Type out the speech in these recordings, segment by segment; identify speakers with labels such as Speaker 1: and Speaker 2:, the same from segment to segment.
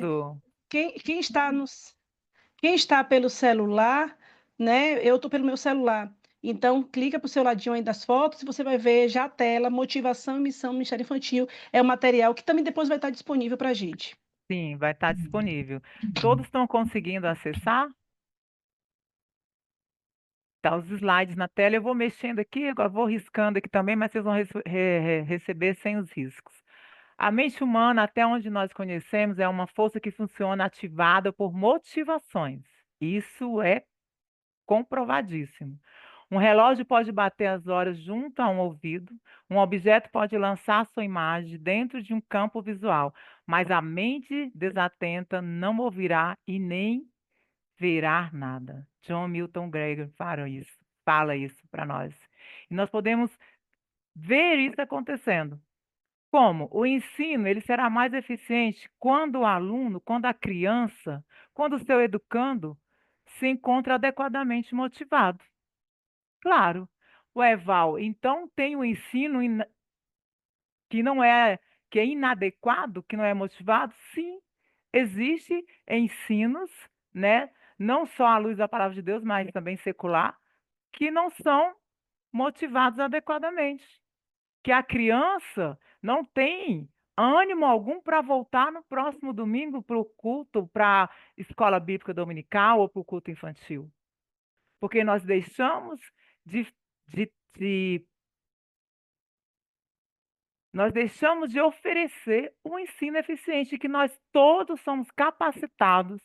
Speaker 1: isso.
Speaker 2: quem está quem está pelo celular, né? Eu estou pelo meu celular. Então, clica para o seu ladinho aí das fotos e você vai ver já a tela, motivação e missão do Ministério Infantil. É um material que também depois vai estar disponível para a gente.
Speaker 1: Sim, vai estar disponível. Todos estão conseguindo acessar? Tá os slides na tela. Eu vou mexendo aqui, agora vou riscando aqui também, mas vocês vão receber sem os riscos. A mente humana, até onde nós conhecemos, é uma força que funciona ativada por motivações. Isso é comprovadíssimo. Um relógio pode bater as horas junto a um ouvido, um objeto pode lançar sua imagem dentro de um campo visual, mas a mente desatenta não ouvirá e nem verá nada. John Milton Gregory fala isso para nós. E nós podemos ver isso acontecendo. Como? O ensino ele será mais eficiente quando o aluno, quando a criança, quando o seu educando se encontra adequadamente motivado. Claro, o Eval, então tem o ensino que não é que é inadequado, que não é motivado? Sim, existe ensinos, né? Não só à luz da palavra de Deus, mas também secular, que não são motivados adequadamente. Que a criança não tem ânimo algum para voltar no próximo domingo para o culto, para a escola bíblica dominical ou para o culto infantil. Porque nós deixamos de, de nós deixamos de oferecer um ensino eficiente, que nós todos somos capacitados,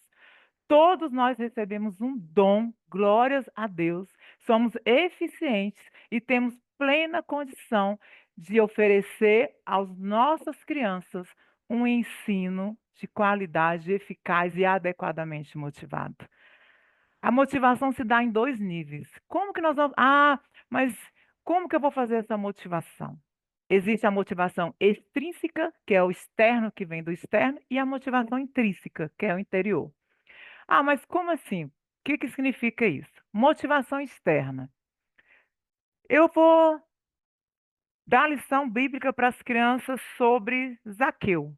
Speaker 1: todos nós recebemos um dom, glórias a Deus, somos eficientes e temos plena condição de oferecer às nossas crianças um ensino de qualidade, eficaz e adequadamente motivado. A motivação se dá em dois níveis. Como que nós vamos. Ah, mas como que eu vou fazer essa motivação? Existe a motivação extrínseca, que é o externo, que vem do externo, e a motivação intrínseca, que é o interior. Ah, mas como assim? O que que significa isso? Motivação externa. Eu vou dar lição bíblica para as crianças sobre Zaqueu.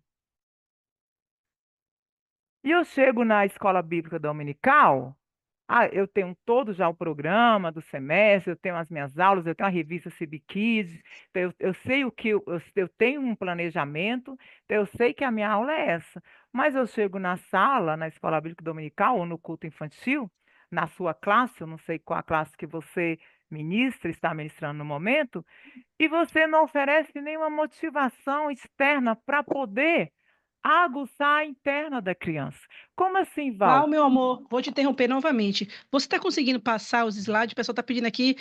Speaker 1: E eu chego na escola bíblica dominical. Ah, eu tenho todo já o programa do semestre, eu tenho as minhas aulas, eu tenho a revista CB Kids, então eu sei o que eu tenho um planejamento, então eu sei que a minha aula é essa. Mas eu chego na sala, na escola bíblica dominical ou no culto infantil, na sua classe, eu não sei qual a classe que você ministra, está ministrando no momento, e você não oferece nenhuma motivação externa para poder aguçar a interna da criança. Como assim, Val?
Speaker 2: Val, meu amor, vou te interromper novamente. Você está conseguindo passar os slides? O pessoal está pedindo aqui.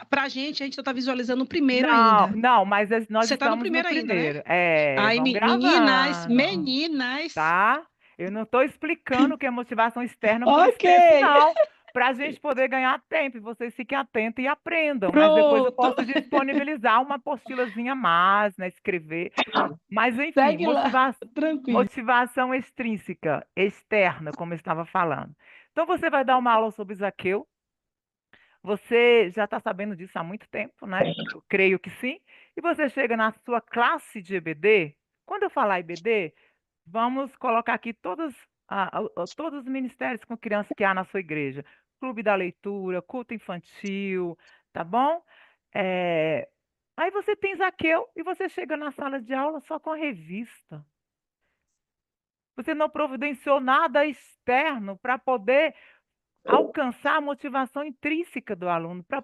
Speaker 2: Para a gente só está visualizando o primeiro
Speaker 1: Não,
Speaker 2: ainda.
Speaker 1: não, mas nós
Speaker 2: Você está no
Speaker 1: estamos no
Speaker 2: primeiro ainda, né?
Speaker 1: primeiro. É,
Speaker 2: Aí,
Speaker 1: vamos
Speaker 2: meninas,
Speaker 1: gravando,
Speaker 2: meninas.
Speaker 1: tá? Eu não estou explicando o que é motivação externa por
Speaker 2: Ok,
Speaker 1: extenso, não. Para a gente poder ganhar tempo, e vocês fiquem atentos e aprendam. Mas depois eu
Speaker 2: pronto.
Speaker 1: posso disponibilizar uma apostilazinha a mais, né? Escrever. Mas, enfim,
Speaker 2: Segue lá, tranquilo.
Speaker 1: motivação extrínseca, externa, como eu estava falando. Então, você vai dar uma aula sobre Zaqueu. Você já está sabendo disso há muito tempo, né? Eu creio que sim. E você chega na sua classe de EBD. Quando eu falar EBD, vamos colocar aqui todos os ministérios com crianças que há na sua igreja. Clube da leitura, culto infantil, tá bom? É, Aí você tem Zaqueu e você chega na sala de aula só com a revista. Você não providenciou nada externo para poder alcançar a motivação intrínseca do aluno, para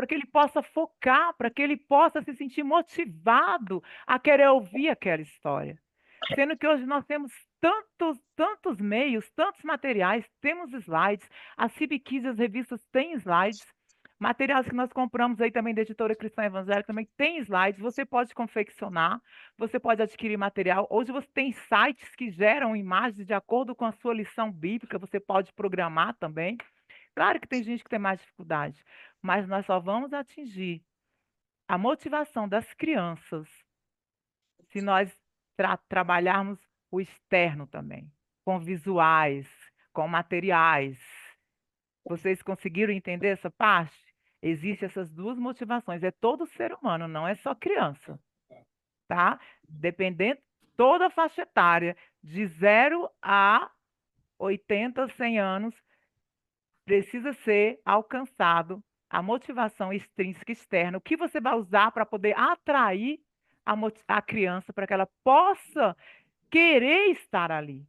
Speaker 1: que ele possa focar, para que ele possa se sentir motivado a querer ouvir aquela história. Sendo que hoje nós temos tantos meios, tantos materiais, temos slides, a CIB Kids, as revistas têm slides, materiais que nós compramos aí também da editora Cristã Evangélica também tem slides, você pode confeccionar, você pode adquirir material. Hoje você tem sites que geram imagens de acordo com a sua lição bíblica, você pode programar também. Claro que tem gente que tem mais dificuldade, mas nós só vamos atingir a motivação das crianças se nós trabalharmos o externo também, com visuais, com materiais. Vocês conseguiram entender essa parte? Existem essas duas motivações, é todo ser humano, não é só criança, tá? Dependendo. toda a faixa etária, de 0 a 80, 100 anos, precisa ser alcançado a motivação extrínseca externa. O que você vai usar para poder atrair a criança para que ela possa querer estar ali,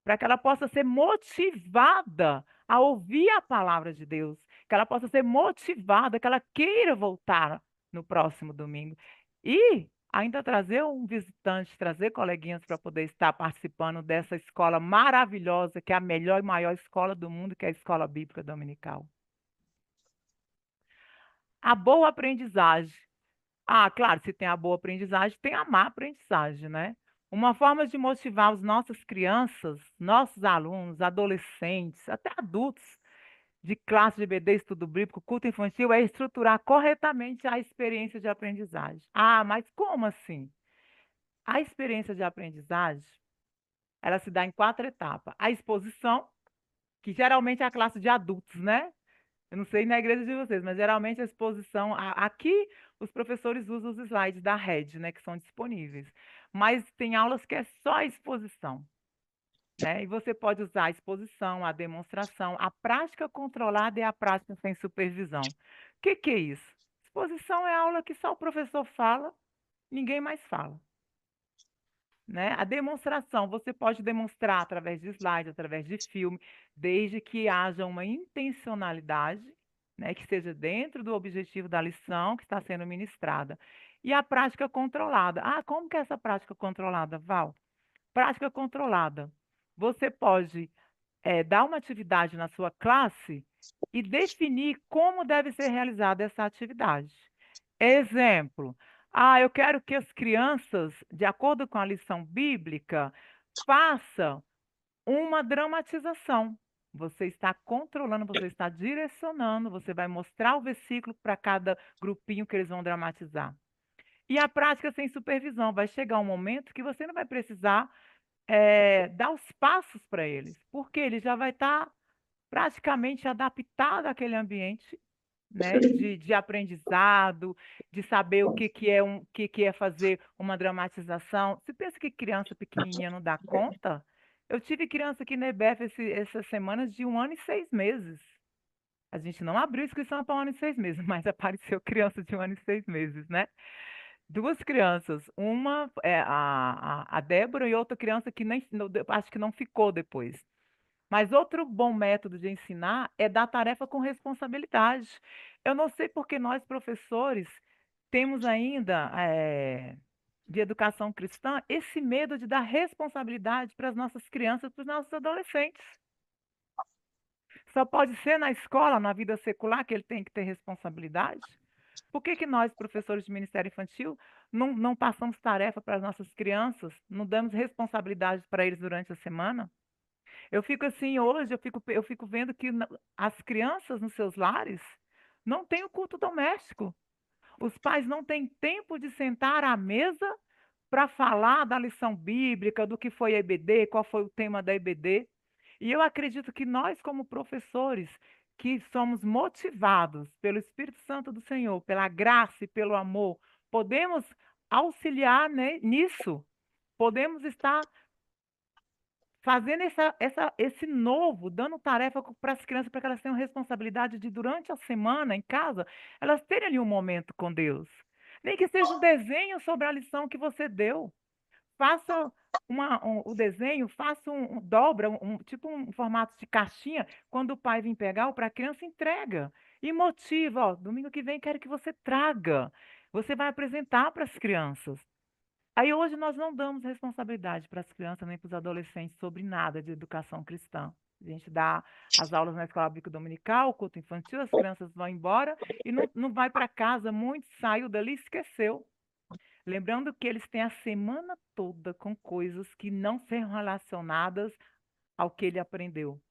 Speaker 1: para que ela possa ser motivada a ouvir a palavra de Deus, que ela possa ser motivada, que ela queira voltar no próximo domingo. E ainda trazer um visitante, trazer coleguinhas para poder estar participando dessa escola maravilhosa, que é a melhor e maior escola do mundo, que é a Escola Bíblica Dominical. A boa aprendizagem. Ah, claro, se tem a boa aprendizagem, tem a má aprendizagem, né? Uma forma de motivar as nossas crianças, nossos alunos, adolescentes, até adultos de classe de EBD, estudo bíblico, culto infantil, é estruturar corretamente a experiência de aprendizagem. Ah, mas como assim? A experiência de aprendizagem, ela se dá em 4 etapas. A exposição, que geralmente é a classe de adultos, né? Eu não sei na igreja de vocês, mas geralmente a exposição. Aqui os professores usam os slides da Red, né, que são disponíveis. Mas tem aulas que é só a exposição, né? E você pode usar a exposição, a demonstração, a prática controlada e a prática sem supervisão. O que é isso? Exposição é aula que só o professor fala, ninguém mais fala. Né? A demonstração, você pode demonstrar através de slide, através de filme, desde que haja uma intencionalidade, né, que esteja dentro do objetivo da lição que está sendo ministrada. E a prática controlada. Ah, como que é essa prática controlada, Val? Prática controlada. Você pode dar uma atividade na sua classe e definir como deve ser realizada essa atividade. Exemplo, eu quero que as crianças, de acordo com a lição bíblica, façam uma dramatização. Você está controlando, você está direcionando, você vai mostrar o versículo para cada grupinho que eles vão dramatizar. E a prática sem supervisão, vai chegar um momento que você não vai precisar dar os passos para eles, porque ele já vai estar praticamente adaptado àquele ambiente, né, de aprendizado, de saber o que é fazer uma dramatização. Você pensa que criança pequenininha não dá conta? Eu tive criança aqui na EBF essas semanas de 1 ano e 6 meses. A gente não abriu inscrição para 1 ano e 6 meses, mas apareceu criança de 1 ano e 6 meses, né? Duas crianças, uma é a Débora e outra criança que nem, acho que não ficou depois. Mas outro bom método de ensinar é dar tarefa com responsabilidade. Eu não sei porque nós, professores, temos ainda, de educação cristã, esse medo de dar responsabilidade para as nossas crianças, para os nossos adolescentes. Só pode ser na escola, na vida secular, que ele tem que ter responsabilidade? Por que nós, professores de Ministério Infantil, não passamos tarefa para as nossas crianças, não damos responsabilidade para eles durante a semana? Eu fico assim, hoje, eu fico vendo que as crianças nos seus lares não têm o culto doméstico. Os pais não têm tempo de sentar à mesa para falar da lição bíblica, do que foi a EBD, qual foi o tema da EBD. E eu acredito que nós, como professores, que somos motivados pelo Espírito Santo do Senhor, pela graça e pelo amor, podemos auxiliar, né, nisso. Podemos estar fazendo esse novo, dando tarefa para as crianças, para que elas tenham responsabilidade de, durante a semana, em casa, elas terem ali um momento com Deus. Nem que seja um desenho sobre a lição que você deu. Faça o desenho, faça dobra, tipo um formato de caixinha, quando o pai vem pegar, ou para a criança, entrega. E motiva, ó, domingo que vem quero que você traga. Você vai apresentar para as crianças. Aí hoje nós não damos responsabilidade para as crianças nem para os adolescentes sobre nada de educação cristã. A gente dá as aulas na escola bíblica dominical, culto infantil, as crianças vão embora e não vai para casa. Muito saiu dali e esqueceu. Lembrando que eles têm a semana toda com coisas que não são relacionadas ao que ele aprendeu.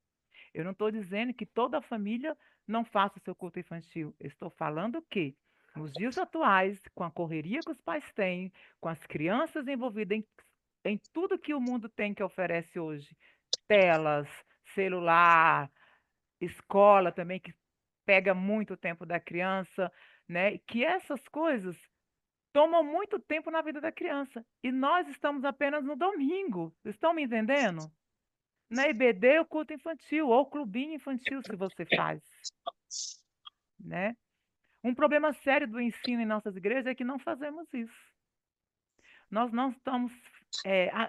Speaker 1: Eu não estou dizendo que toda a família não faça o seu culto infantil. Eu estou falando que, nos dias atuais, com a correria que os pais têm, com as crianças envolvidas em tudo que o mundo tem que oferece hoje, telas, celular, escola também, que pega muito tempo da criança, né? Que essas coisas tomou muito tempo na vida da criança. E nós estamos apenas no domingo. Estão me entendendo? Na EBD, o culto infantil, ou clubinho infantil, se você faz, né? Um problema sério do ensino em nossas igrejas é que não fazemos isso. Nós não estamos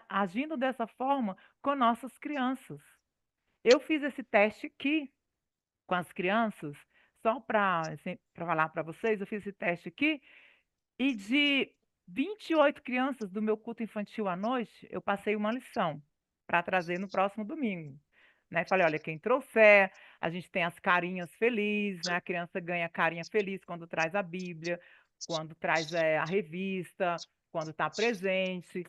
Speaker 1: agindo dessa forma com nossas crianças. Eu fiz esse teste aqui com as crianças, só para falar para vocês, eu fiz esse teste aqui, e de 28 crianças do meu culto infantil à noite, eu passei uma lição para trazer no próximo domingo. Né? Falei, olha, quem trouxer, a gente tem as carinhas felizes, né? A criança ganha carinha feliz quando traz a Bíblia, quando traz a revista, quando está presente.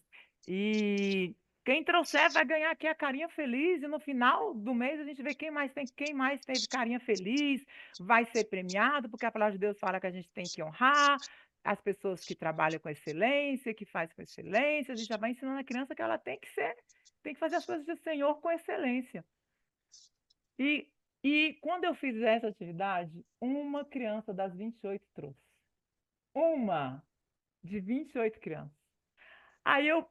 Speaker 1: E quem trouxer vai ganhar aqui a carinha feliz, e no final do mês a gente vê quem mais teve carinha feliz, vai ser premiado, porque a palavra de Deus fala que a gente tem que honrar as pessoas que trabalham com excelência, que faz com excelência, a gente já vai ensinando a criança que ela tem que fazer as coisas do Senhor com excelência. E quando eu fiz essa atividade, uma criança das 28 trouxe. Uma de 28 crianças. Aí eu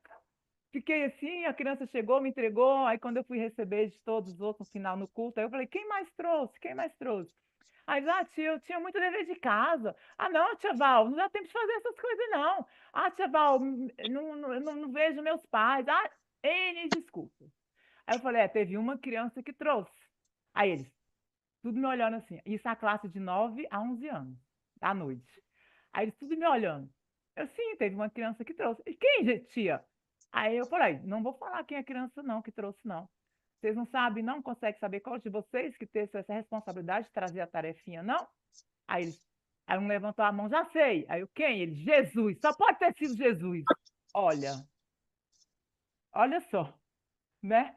Speaker 1: fiquei assim, a criança chegou, me entregou, aí quando eu fui receber de todos os outros no final no culto, aí eu falei, quem mais trouxe? Quem mais trouxe? Aí, tia, eu tinha muito dever de casa. Ah, não, tia Val, não dá tempo de fazer essas coisas, não. Ah, tia Val, não vejo meus pais. Ah, N desculpas. Aí eu falei, teve uma criança que trouxe. Aí eles, tudo me olhando assim. Isso é a classe de 9 a 11 anos, da noite. Aí eles tudo me olhando. Eu, sim, teve uma criança que trouxe. E quem, tia? Aí eu falei, não vou falar quem é a criança não, que trouxe não. Vocês não sabem, não conseguem saber qual de vocês que teve essa responsabilidade de trazer a tarefinha, não? Aí eles, aí um levantou a mão, já sei. Aí eu, quem? Ele, Jesus, só pode ter sido Jesus. Olha, olha só, né?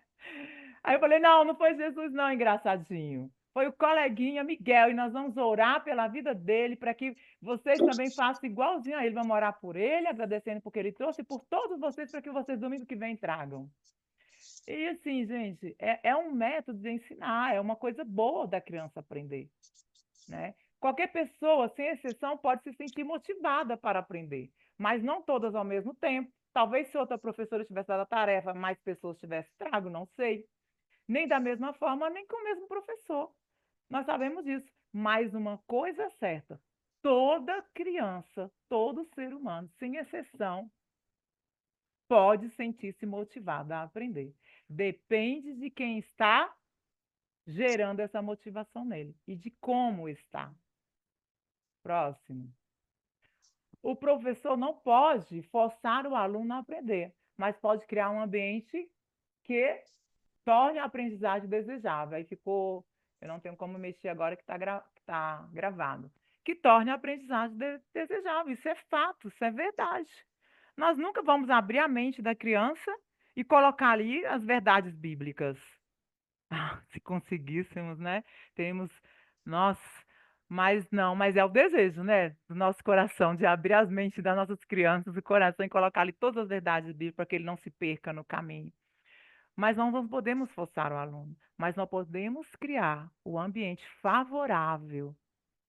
Speaker 1: Aí eu falei, não, não foi Jesus não, engraçadinho. Foi o coleguinha Miguel, e nós vamos orar pela vida dele, para que vocês também façam igualzinho a ele. Vamos orar por ele, agradecendo porque ele trouxe, e por todos vocês, para que vocês domingo que vem tragam. E assim, gente, é um método de ensinar, é uma coisa boa da criança aprender, né? Qualquer pessoa, sem exceção, pode se sentir motivada para aprender, mas não todas ao mesmo tempo. Talvez se outra professora tivesse dado a tarefa, mais pessoas tivessem trago, não sei. Nem da mesma forma, nem com o mesmo professor. Nós sabemos disso. Mas uma coisa é certa: toda criança, todo ser humano, sem exceção, pode sentir-se motivada a aprender. Depende de quem está gerando essa motivação nele e de como está. Próximo. O professor não pode forçar o aluno a aprender, mas pode criar um ambiente que torne a aprendizagem desejável. Aí ficou, eu não tenho como mexer agora que tá gravado. Que torne a aprendizagem desejável. Isso é fato, isso é verdade. Nós nunca vamos abrir a mente da criança e colocar ali as verdades bíblicas. Ah, se conseguíssemos, né? Temos, nossa, mas não, mas é o desejo, né, do nosso coração, de abrir as mentes das nossas crianças e coração e colocar ali todas as verdades bíblicas para que ele não se perca no caminho. Mas nós não podemos forçar o aluno, mas nós podemos criar o ambiente favorável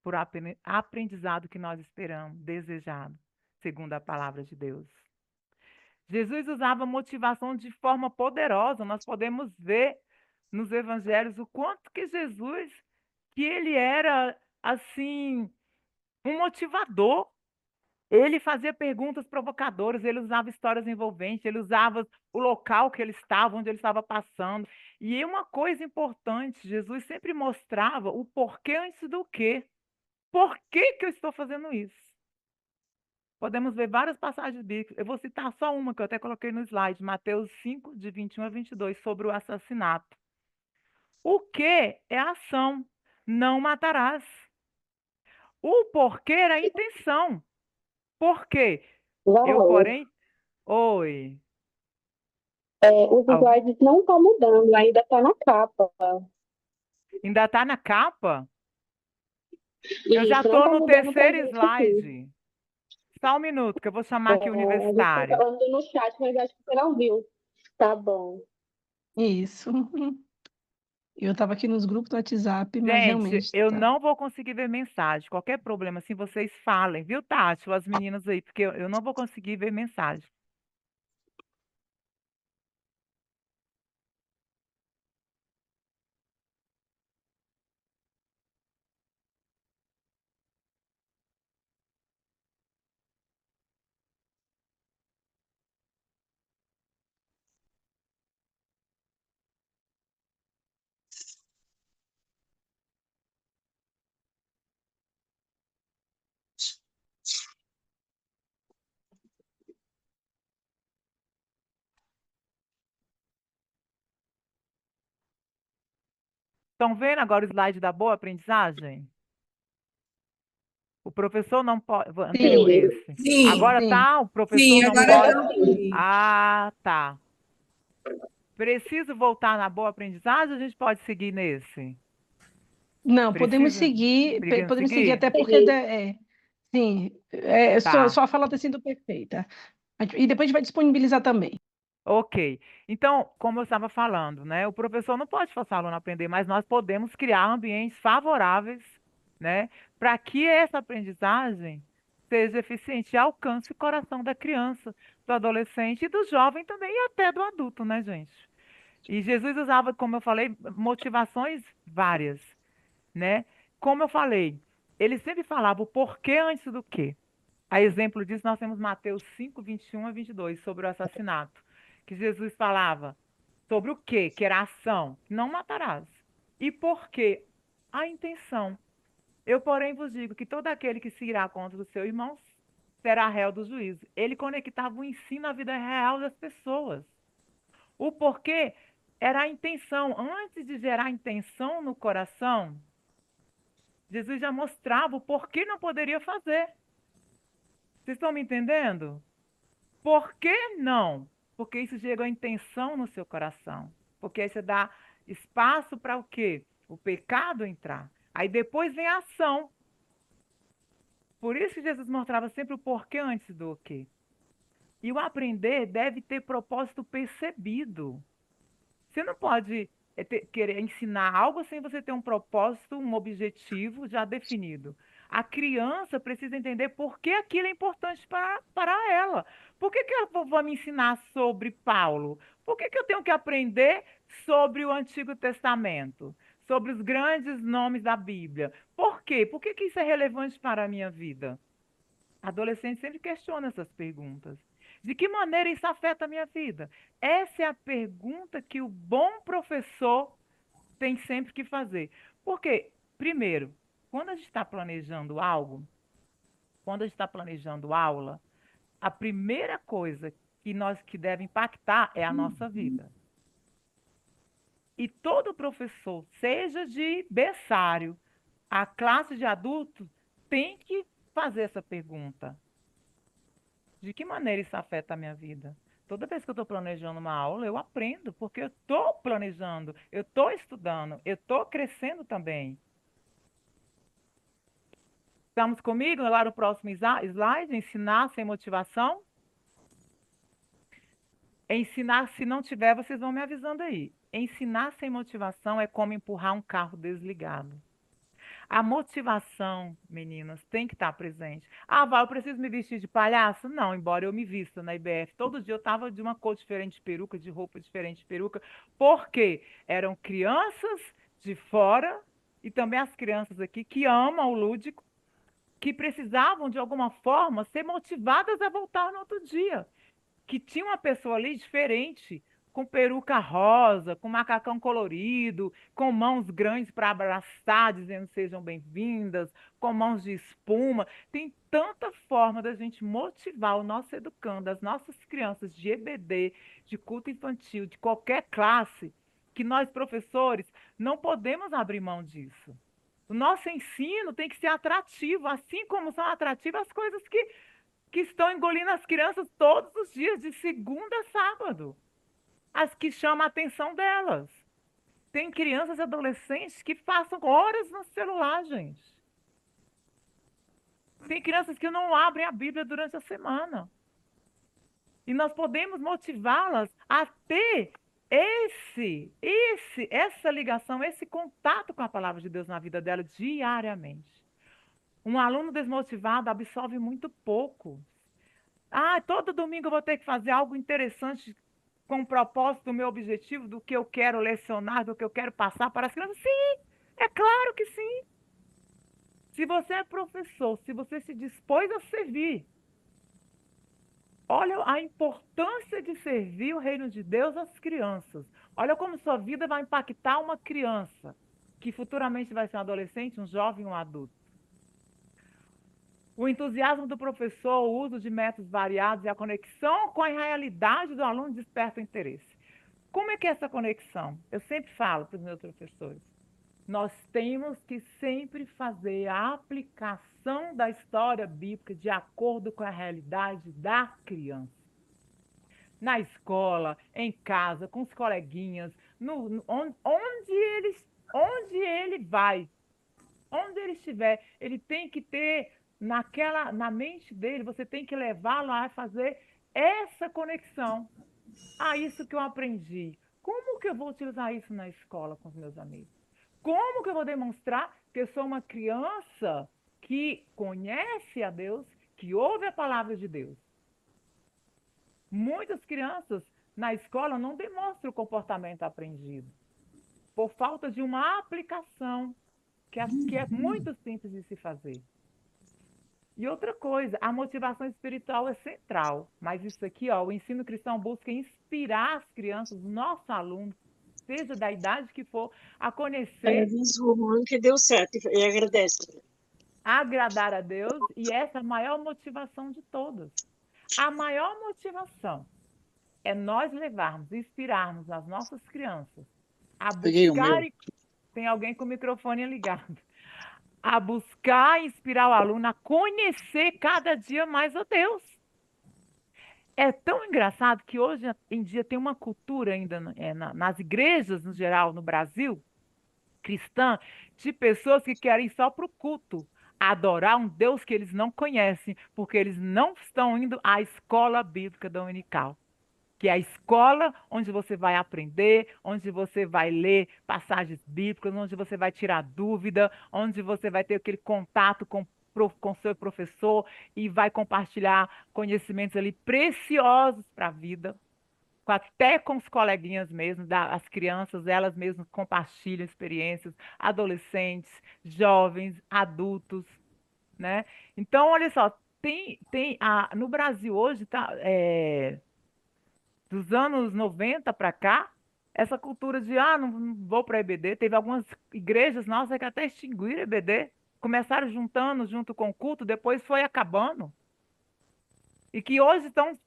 Speaker 1: para o aprendizado que nós esperamos, desejado, segundo a palavra de Deus. Jesus usava motivação de forma poderosa. Nós podemos ver nos evangelhos o quanto que Jesus, que ele era assim, um motivador. Ele fazia perguntas provocadoras, ele usava histórias envolventes, ele usava o local que ele estava, onde ele estava passando. E uma coisa importante, Jesus sempre mostrava o porquê antes do quê. Por que que eu estou fazendo isso? Podemos ver várias passagens bíblicas. Eu vou citar só uma que eu até coloquei no slide, Mateus 5, de 21 a 22, sobre o assassinato. O que é a ação? Não matarás. O porquê era a intenção. Por quê? Eu,
Speaker 3: Val,
Speaker 1: porém. Oi.
Speaker 3: os
Speaker 1: Algum...
Speaker 3: slides não estão mudando, ainda está na capa.
Speaker 1: Ainda está na capa? Eu já
Speaker 3: Isso, não
Speaker 1: estou
Speaker 3: está
Speaker 1: no
Speaker 3: mudando para a
Speaker 1: terceiro
Speaker 3: gente aqui.
Speaker 1: slide. Só um minuto, que eu vou chamar aqui o
Speaker 3: A gente está
Speaker 1: universitário.
Speaker 3: falando no chat, mas acho que você não viu. Tá bom.
Speaker 2: Isso. Eu estava aqui nos grupos do WhatsApp, mas
Speaker 1: Gente,
Speaker 2: realmente
Speaker 1: eu
Speaker 2: tá.
Speaker 1: não vou conseguir ver mensagem. Qualquer problema, assim, vocês falem, viu, Tati? Ou as meninas aí, porque eu não vou conseguir ver mensagem. Estão vendo agora o slide da boa aprendizagem? O professor não pode. Anterior,
Speaker 2: Sim,
Speaker 1: esse.
Speaker 4: Sim,
Speaker 1: Agora
Speaker 2: sim.
Speaker 1: tá, o professor
Speaker 4: sim,
Speaker 1: não
Speaker 4: agora
Speaker 1: pode.
Speaker 4: eu vi.
Speaker 1: Ah, tá. Preciso voltar na boa aprendizagem ou a gente pode seguir nesse?
Speaker 2: Não,
Speaker 1: Precisa? Podemos
Speaker 2: podemos seguir
Speaker 1: seguir?
Speaker 2: até porque sim,
Speaker 1: Tá.
Speaker 2: só a fala está sendo perfeita. E depois a gente vai disponibilizar também.
Speaker 1: Ok. Então, como eu estava falando, né? O professor não pode forçar o aluno a aprender, mas nós podemos criar ambientes favoráveis, né? Para que essa aprendizagem seja eficiente e alcance o coração da criança, do adolescente e do jovem também, e até do adulto, né, gente? E Jesus usava, como eu falei, motivações várias, né? Como eu falei, ele sempre falava o porquê antes do quê. A exemplo disso, nós temos Mateus 5, 21 a 22, sobre o assassinato, que Jesus falava sobre o quê? Que era a ação, não matarás. E por quê? A intenção. Eu, porém, vos digo que todo aquele que se irá contra o seu irmão será réu do juízo. Ele conectava o ensino à vida real das pessoas. O porquê era a intenção. Antes de gerar intenção no coração, Jesus já mostrava o porquê não poderia fazer. Vocês estão me entendendo? Por que não? Porque isso gera intenção no seu coração. Porque aí você dá espaço para o quê? O pecado entrar. Aí depois vem a ação. Por isso que Jesus mostrava sempre o porquê antes do quê. E o aprender deve ter propósito percebido. Você não pode querer ensinar algo sem você ter um propósito, um objetivo já definido. A criança precisa entender por que aquilo é importante para ela. Por que eu vou me ensinar sobre Paulo? Por que eu tenho que aprender sobre o Antigo Testamento? Sobre os grandes nomes da Bíblia? Por quê? Por que isso é relevante para a minha vida? Adolescente sempre questiona essas perguntas. De que maneira isso afeta a minha vida? Essa é a pergunta que o bom professor tem sempre que fazer. Porque, primeiro, quando a gente está planejando algo, quando a gente está planejando aula, a primeira coisa que deve impactar é a nossa vida. E todo professor, seja de berçário a classe de adultos, tem que fazer essa pergunta. De que maneira isso afeta a minha vida? Toda vez que eu estou planejando uma aula, eu aprendo, porque eu estou planejando, eu estou estudando, eu estou crescendo também. Estamos comigo? Lá no próximo slide, ensinar sem motivação. Ensinar, se não tiver, vocês vão me avisando aí. Ensinar sem motivação é como empurrar um carro desligado. A motivação, meninas, tem que estar presente. Ah, Val, eu preciso me vestir de palhaço? Não, embora eu me vista na IBF. Todo dia eu estava de uma cor diferente de peruca, de roupa diferente de peruca. Por quê? Eram crianças de fora e também as crianças aqui que amam o lúdico, que precisavam, de alguma forma, ser motivadas a voltar no outro dia, que tinha uma pessoa ali diferente, com peruca rosa, com macacão colorido, com mãos grandes para abraçar, dizendo sejam bem-vindas, com mãos de espuma. Tem tanta forma da gente motivar o nosso educando, as nossas crianças de EBD, de culto infantil, de qualquer classe, que nós, professores, não podemos abrir mão disso. O nosso ensino tem que ser atrativo, assim como são atrativas as coisas que estão engolindo as crianças todos os dias, de segunda a sábado. As que chamam a atenção delas. Tem crianças e adolescentes que passam horas no celular, gente. Tem crianças que não abrem a Bíblia durante a semana. E nós podemos motivá-las a ter essa ligação, esse contato com a palavra de Deus na vida dela diariamente. Um aluno desmotivado absorve muito pouco. Ah, todo domingo eu vou ter que fazer algo interessante com o propósito do meu objetivo, do que eu quero lecionar, do que eu quero passar para as crianças. Sim, é claro que sim. Se você é professor, se você se dispôs a servir, olha a importância de servir o reino de Deus às crianças. Olha como sua vida vai impactar uma criança, que futuramente vai ser um adolescente, um jovem, um adulto. O entusiasmo do professor, o uso de métodos variados e a conexão com a realidade do aluno desperta o interesse. Como é que é essa conexão? Eu sempre falo para os meus professores. Nós temos que sempre fazer a aplicação da história bíblica de acordo com a realidade da criança. Na escola, em casa, com os coleguinhas, onde ele vai, onde ele estiver, ele tem que ter na mente dele, você tem que levá-lo a fazer essa conexão. Ah, isso que eu aprendi. Como que eu vou utilizar isso na escola com os meus amigos? Como que eu vou demonstrar que eu sou uma criança que conhece a Deus, que ouve a palavra de Deus? Muitas crianças na escola não demonstram o comportamento aprendido, por falta de uma aplicação, que é muito simples de se fazer. E outra coisa, a motivação espiritual é central, mas isso aqui, ó, o ensino cristão busca inspirar as crianças, os nossos alunos, seja da idade que for, a conhecer,
Speaker 4: Diz o Romano que deu certo e agradece.
Speaker 1: agradar a Deus, e essa é a maior motivação de todas. A maior motivação é nós levarmos, inspirarmos as nossas crianças a
Speaker 4: Peguei o
Speaker 1: buscar,
Speaker 4: meu.
Speaker 1: tem alguém com o microfone ligado, a buscar e inspirar o aluno a conhecer cada dia mais a Deus. É tão engraçado que hoje em dia tem uma cultura ainda nas igrejas, no geral, no Brasil, cristã, de pessoas que querem ir só para o culto, adorar um Deus que eles não conhecem, porque eles não estão indo à escola bíblica dominical, que é a escola onde você vai aprender, onde você vai ler passagens bíblicas, onde você vai tirar dúvida, onde você vai ter aquele contato com seu professor e vai compartilhar conhecimentos ali preciosos para a vida, até com os coleguinhas mesmo, as crianças, elas mesmas compartilham experiências, adolescentes, jovens, adultos, né? Então, olha só, no Brasil hoje, tá, dos anos 90 para cá, essa cultura de, não vou para EBD, teve algumas igrejas nossas que até extinguiram EBD, começaram juntando junto com o culto, depois foi acabando, e que hoje estão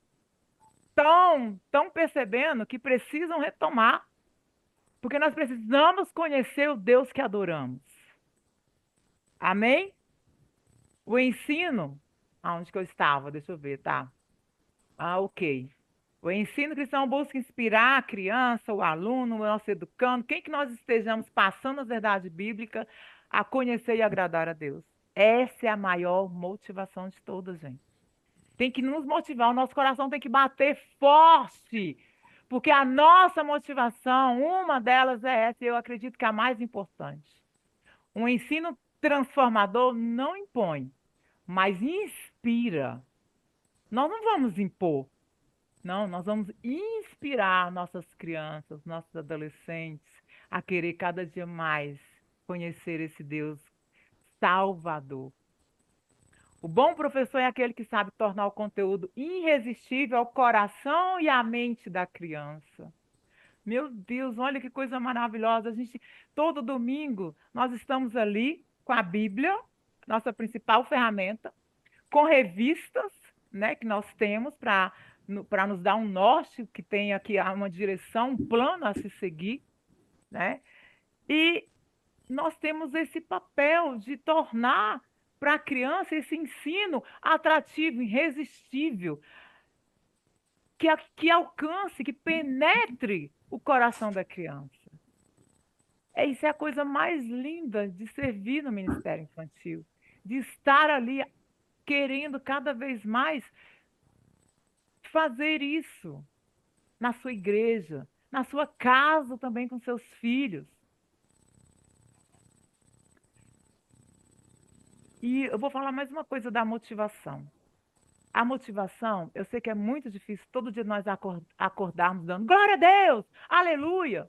Speaker 1: percebendo que precisam retomar, porque nós precisamos conhecer o Deus que adoramos. Amém? O ensino, aonde que eu estava? Deixa eu ver, tá? Ah, ok. O ensino cristão busca inspirar a criança, o aluno, o nosso educando, quem que nós estejamos passando as verdades bíblicas a conhecer e agradar a Deus. Essa é a maior motivação de todas, gente. Tem que nos motivar, o nosso coração tem que bater forte, porque a nossa motivação, uma delas é essa, e eu acredito que é a mais importante. Um ensino transformador não impõe, mas inspira. Nós não vamos impor, não, nós vamos inspirar nossas crianças, nossos adolescentes a querer cada dia mais conhecer esse Deus Salvador. O bom professor é aquele que sabe tornar o conteúdo irresistível ao coração e à mente da criança. Meu Deus, olha que coisa maravilhosa. Todo domingo, nós estamos ali com a Bíblia, nossa principal ferramenta, com revistas, né, que nós temos para nos dar um norte, que tem aqui uma direção, um plano a se seguir, né? E nós temos esse papel de tornar para a criança esse ensino atrativo, irresistível, que alcance, que penetre o coração da criança. Isso é a coisa mais linda de servir no Ministério Infantil, de estar ali querendo cada vez mais fazer isso na sua igreja, na sua casa também com seus filhos. E eu vou falar mais uma coisa da motivação. A motivação, eu sei que é muito difícil todo dia nós acordarmos dando glória a Deus, aleluia.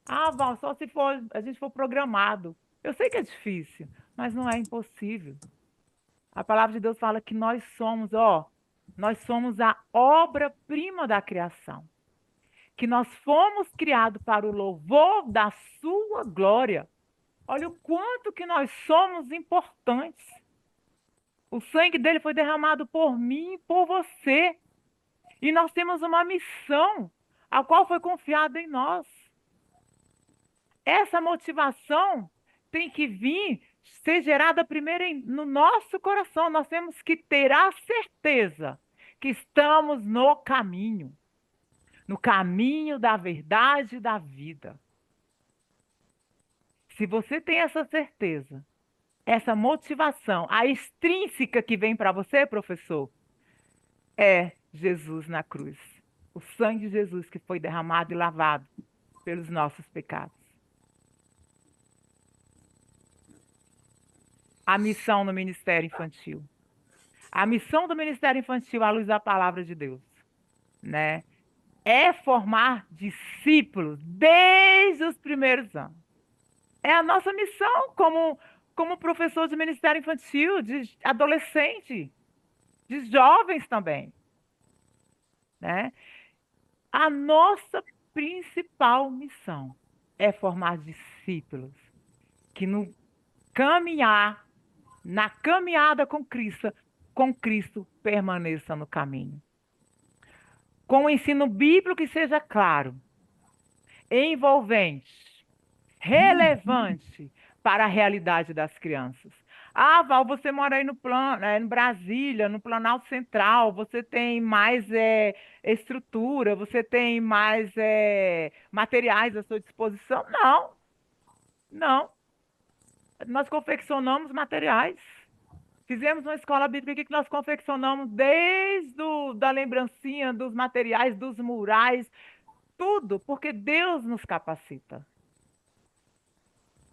Speaker 1: Ah, Val, só se for, a gente for programado. Eu sei que é difícil, mas não é impossível. A palavra de Deus fala que nós somos a obra-prima da criação. Que nós fomos criados para o louvor da sua glória. Olha o quanto que nós somos importantes. O sangue dele foi derramado por mim e por você. E nós temos uma missão, a qual foi confiada em nós. Essa motivação tem que vir, ser gerada primeiro no nosso coração. Nós temos que ter a certeza que estamos no caminho da verdade e da vida. Se você tem essa certeza, essa motivação, a extrínseca que vem para você, professor, é Jesus na cruz. O sangue de Jesus que foi derramado e lavado pelos nossos pecados. A missão no Ministério Infantil. A missão do Ministério Infantil, à luz da palavra de Deus, né? É formar discípulos desde os primeiros anos. É a nossa missão como professor de Ministério Infantil, de adolescente, de jovens também, né? A nossa principal missão é formar discípulos que no caminhar, na caminhada com Cristo permaneça no caminho. Com o ensino bíblico que seja claro, envolvente, relevante para a realidade das crianças. Ah, Val, você mora aí em Brasília, no Planalto Central, você tem mais estrutura, você tem mais materiais à sua disposição? Não, não. Nós confeccionamos materiais. Fizemos uma escola bíblica aqui que nós confeccionamos desde da lembrancinha, dos materiais, dos murais, tudo, porque Deus nos capacita.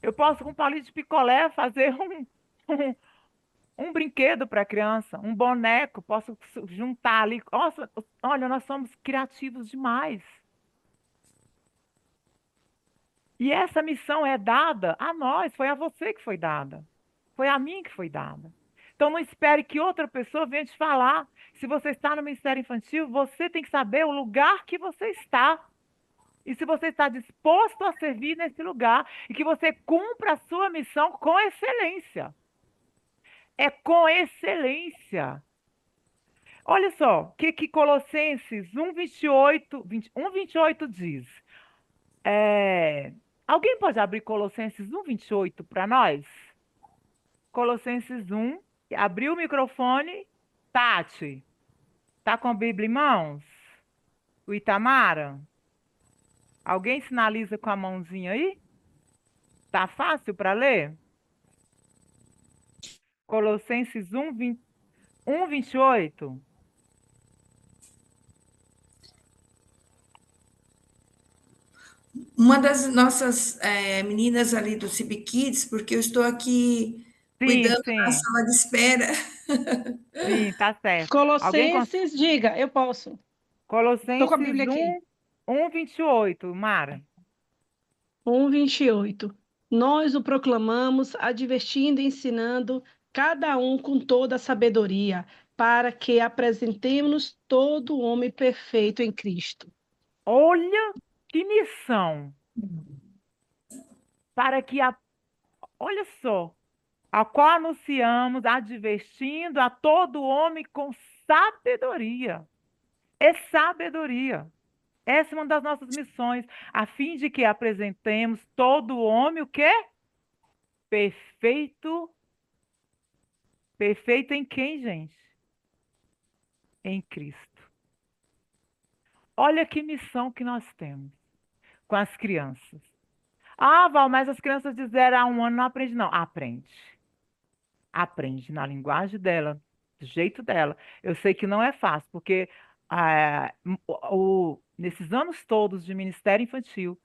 Speaker 1: Eu posso, com um palito de picolé, fazer um brinquedo para a criança, um boneco, posso juntar ali. Nossa, olha, nós somos criativos demais. E essa missão é dada a nós, foi a você que foi dada. Foi a mim que foi dada. Então não espere que outra pessoa venha te falar. Se você está no Ministério Infantil, você tem que saber o lugar que você está. E se você está disposto a servir nesse lugar e que você cumpra a sua missão com excelência. É com excelência. Olha só, o que Colossenses 1:28 diz. Alguém pode abrir Colossenses 1:28 para nós? Colossenses 1, abriu o microfone. Tati, tá com a Bíblia em mãos? O Itamara? Alguém sinaliza com a mãozinha aí? Tá fácil para ler? Colossenses 1:28.
Speaker 5: Uma das nossas meninas ali do CIB Kids, porque eu estou aqui
Speaker 1: Sim,
Speaker 5: cuidando da
Speaker 1: sim,
Speaker 5: sala de espera.
Speaker 1: sim, tá certo.
Speaker 2: Colossenses, diga, eu posso. Estou com a
Speaker 1: Colossenses
Speaker 2: Bíblia aqui.
Speaker 1: 1:28, Mara.
Speaker 2: 1:28. Nós o proclamamos, advertindo e ensinando cada um com toda a sabedoria, para que apresentemos todo o homem perfeito em Cristo.
Speaker 1: Olha que missão. Para que olha só, a qual anunciamos, advertindo a todo homem com sabedoria. É sabedoria. Essa é uma das nossas missões, a fim de que apresentemos todo homem o quê? Perfeito. Perfeito em quem, gente? Em Cristo. Olha que missão que nós temos com as crianças. Ah, Val, mas as crianças de 0 a 1 ano não aprendem, não. Aprende. Aprende na linguagem dela, do jeito dela. Eu sei que não é fácil, porque nesses anos todos de Ministério Infantil,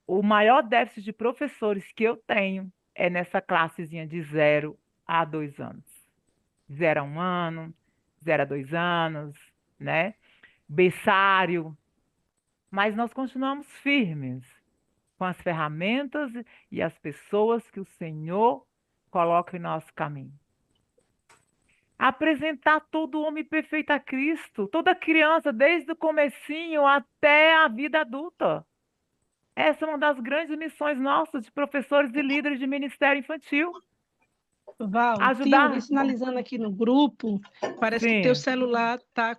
Speaker 1: o maior déficit de professores que eu tenho é nessa classezinha de 0 a 2 anos. 0 a 1 ano, 0 a 2 anos, né? Berçário. Mas nós continuamos firmes com as ferramentas e as pessoas que o Senhor coloca em nosso caminho. Apresentar todo homem perfeito a Cristo, toda criança, desde o comecinho até a vida adulta. Essa é uma das grandes missões nossas de professores e líderes de ministério infantil.
Speaker 2: Val, tem alguém
Speaker 1: Ajudar.
Speaker 2: sinalizando aqui no grupo, parece que teu
Speaker 1: Sim.
Speaker 2: celular está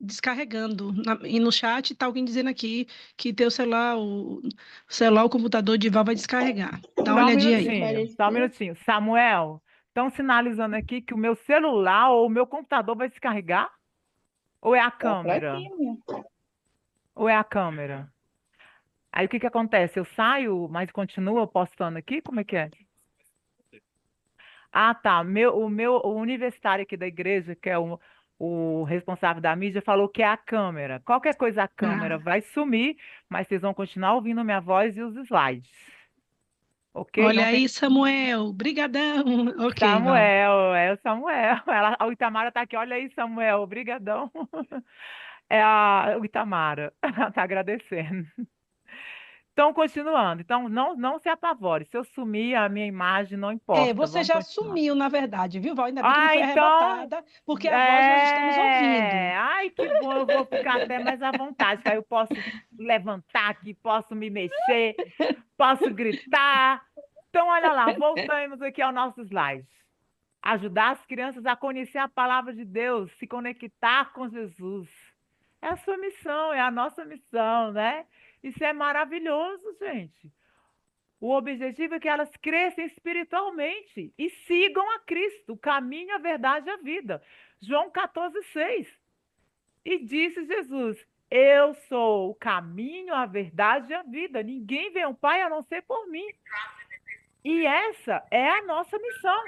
Speaker 2: descarregando. E no chat está alguém dizendo aqui que teu celular, o celular, o computador de Val vai descarregar. Dá uma
Speaker 1: Só um
Speaker 2: olhadinha aí.
Speaker 1: minutinho, só um minutinho. Samuel, estão sinalizando aqui que o meu celular ou o meu computador vai descarregar? Ou é a
Speaker 6: Tá por
Speaker 1: câmera?
Speaker 6: aqui, minha.
Speaker 1: Ou é a câmera? Aí o que que acontece? Eu saio, mas continuo postando aqui? Como é que é? Ah, tá. O universitário aqui da igreja, que é o responsável da mídia, falou que é a câmera. Qualquer coisa a câmera vai sumir, mas vocês vão continuar ouvindo minha voz e os slides. Ok? Não
Speaker 2: Olha
Speaker 1: tem.
Speaker 2: aí, Samuel, brigadão. Ok, Val.
Speaker 1: Samuel, é o Samuel. O Itamara tá aqui. Olha aí, Samuel. Obrigadão. É o Itamara. Tá agradecendo. Então, continuando. Então, não se apavore. Se eu sumir, a minha imagem não importa.
Speaker 2: Você
Speaker 1: Vamos
Speaker 2: já
Speaker 1: continuar.
Speaker 2: sumiu, na verdade, viu, Val? Ainda bem que não
Speaker 1: Ah,
Speaker 2: foi
Speaker 1: então.
Speaker 2: arrebatada, porque a voz nós estamos ouvindo.
Speaker 1: Ai, que bom. Eu vou ficar até mais à vontade. Que aí eu posso levantar aqui, posso me mexer, posso gritar. Então, olha lá. Voltamos aqui ao nosso slide. Ajudar as crianças a conhecer a palavra de Deus, se conectar com Jesus. É a sua missão, é a nossa missão, né? Isso é maravilhoso, gente. O objetivo é que elas cresçam espiritualmente e sigam a Cristo, o caminho, a verdade e a vida. João 14,6. E disse Jesus: Eu sou o caminho, a verdade e a vida. Ninguém vê ao Pai a não ser por mim. E essa é a nossa missão,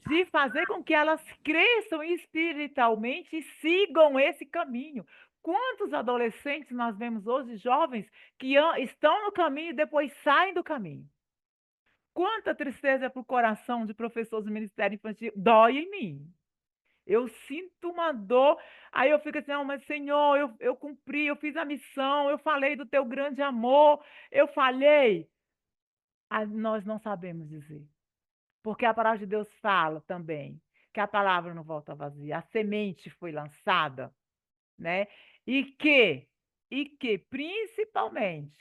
Speaker 1: de fazer com que elas cresçam espiritualmente e sigam esse caminho. Quantos adolescentes nós vemos hoje, jovens, que estão no caminho e depois saem do caminho? Quanta tristeza para o coração de professores do Ministério Infantil. Dói em mim. Eu sinto uma dor. Aí eu fico assim, não, mas Senhor, eu cumpri, eu fiz a missão, eu falei do teu grande amor, eu falhei. Nós não sabemos dizer. Porque a palavra de Deus fala também que a palavra não volta vazia, a semente foi lançada, né? E que principalmente,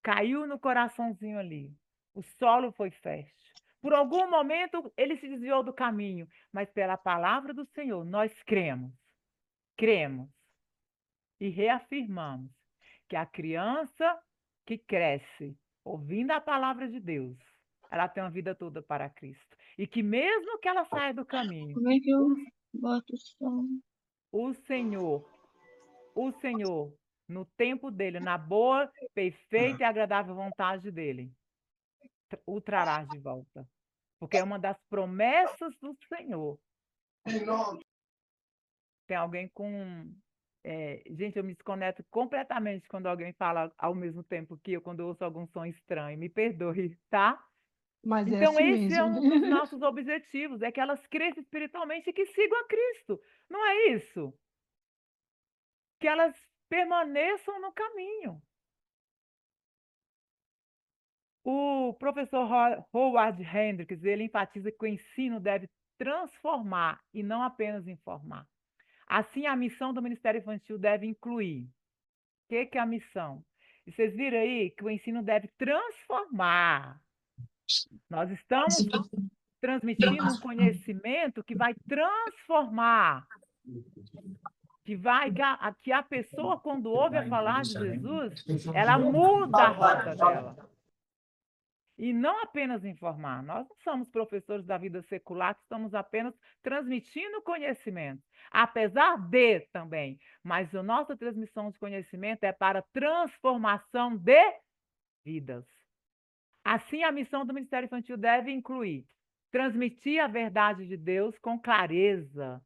Speaker 1: caiu no coraçãozinho ali. O solo foi fértil. Por algum momento ele se desviou do caminho, mas pela palavra do Senhor nós cremos e reafirmamos que a criança que cresce ouvindo a palavra de Deus, ela tem uma vida toda para Cristo. E que mesmo que ela saia do caminho,
Speaker 6: Como é que eu boto o som?
Speaker 1: o Senhor, o Senhor, no tempo dele, na boa, perfeita e agradável vontade dele, o trará de volta. Porque é uma das promessas do Senhor. Tem alguém com. Gente, eu me desconecto completamente quando alguém fala ao mesmo tempo que eu, quando eu ouço algum som estranho. Me perdoe, tá?
Speaker 2: Mas é
Speaker 1: Então,
Speaker 2: assim
Speaker 1: esse é
Speaker 2: mesmo.
Speaker 1: um dos nossos objetivos, é que elas cresçam espiritualmente e que sigam a Cristo. Não é isso? Que elas permaneçam no caminho. O professor Howard Hendricks, ele enfatiza que o ensino deve transformar e não apenas informar. Assim, a missão do Ministério Infantil deve incluir. O que é a missão? E vocês viram aí que o ensino deve transformar. Nós estamos transmitindo um conhecimento que vai transformar, que a pessoa, quando ouve a falar de Jesus, ela muda a rota dela. E não apenas informar. Nós não somos professores da vida secular que estamos apenas transmitindo conhecimento. Apesar de também. Mas a nossa transmissão de conhecimento é para transformação de vidas. Assim, a missão do Ministério Infantil deve incluir transmitir a verdade de Deus com clareza,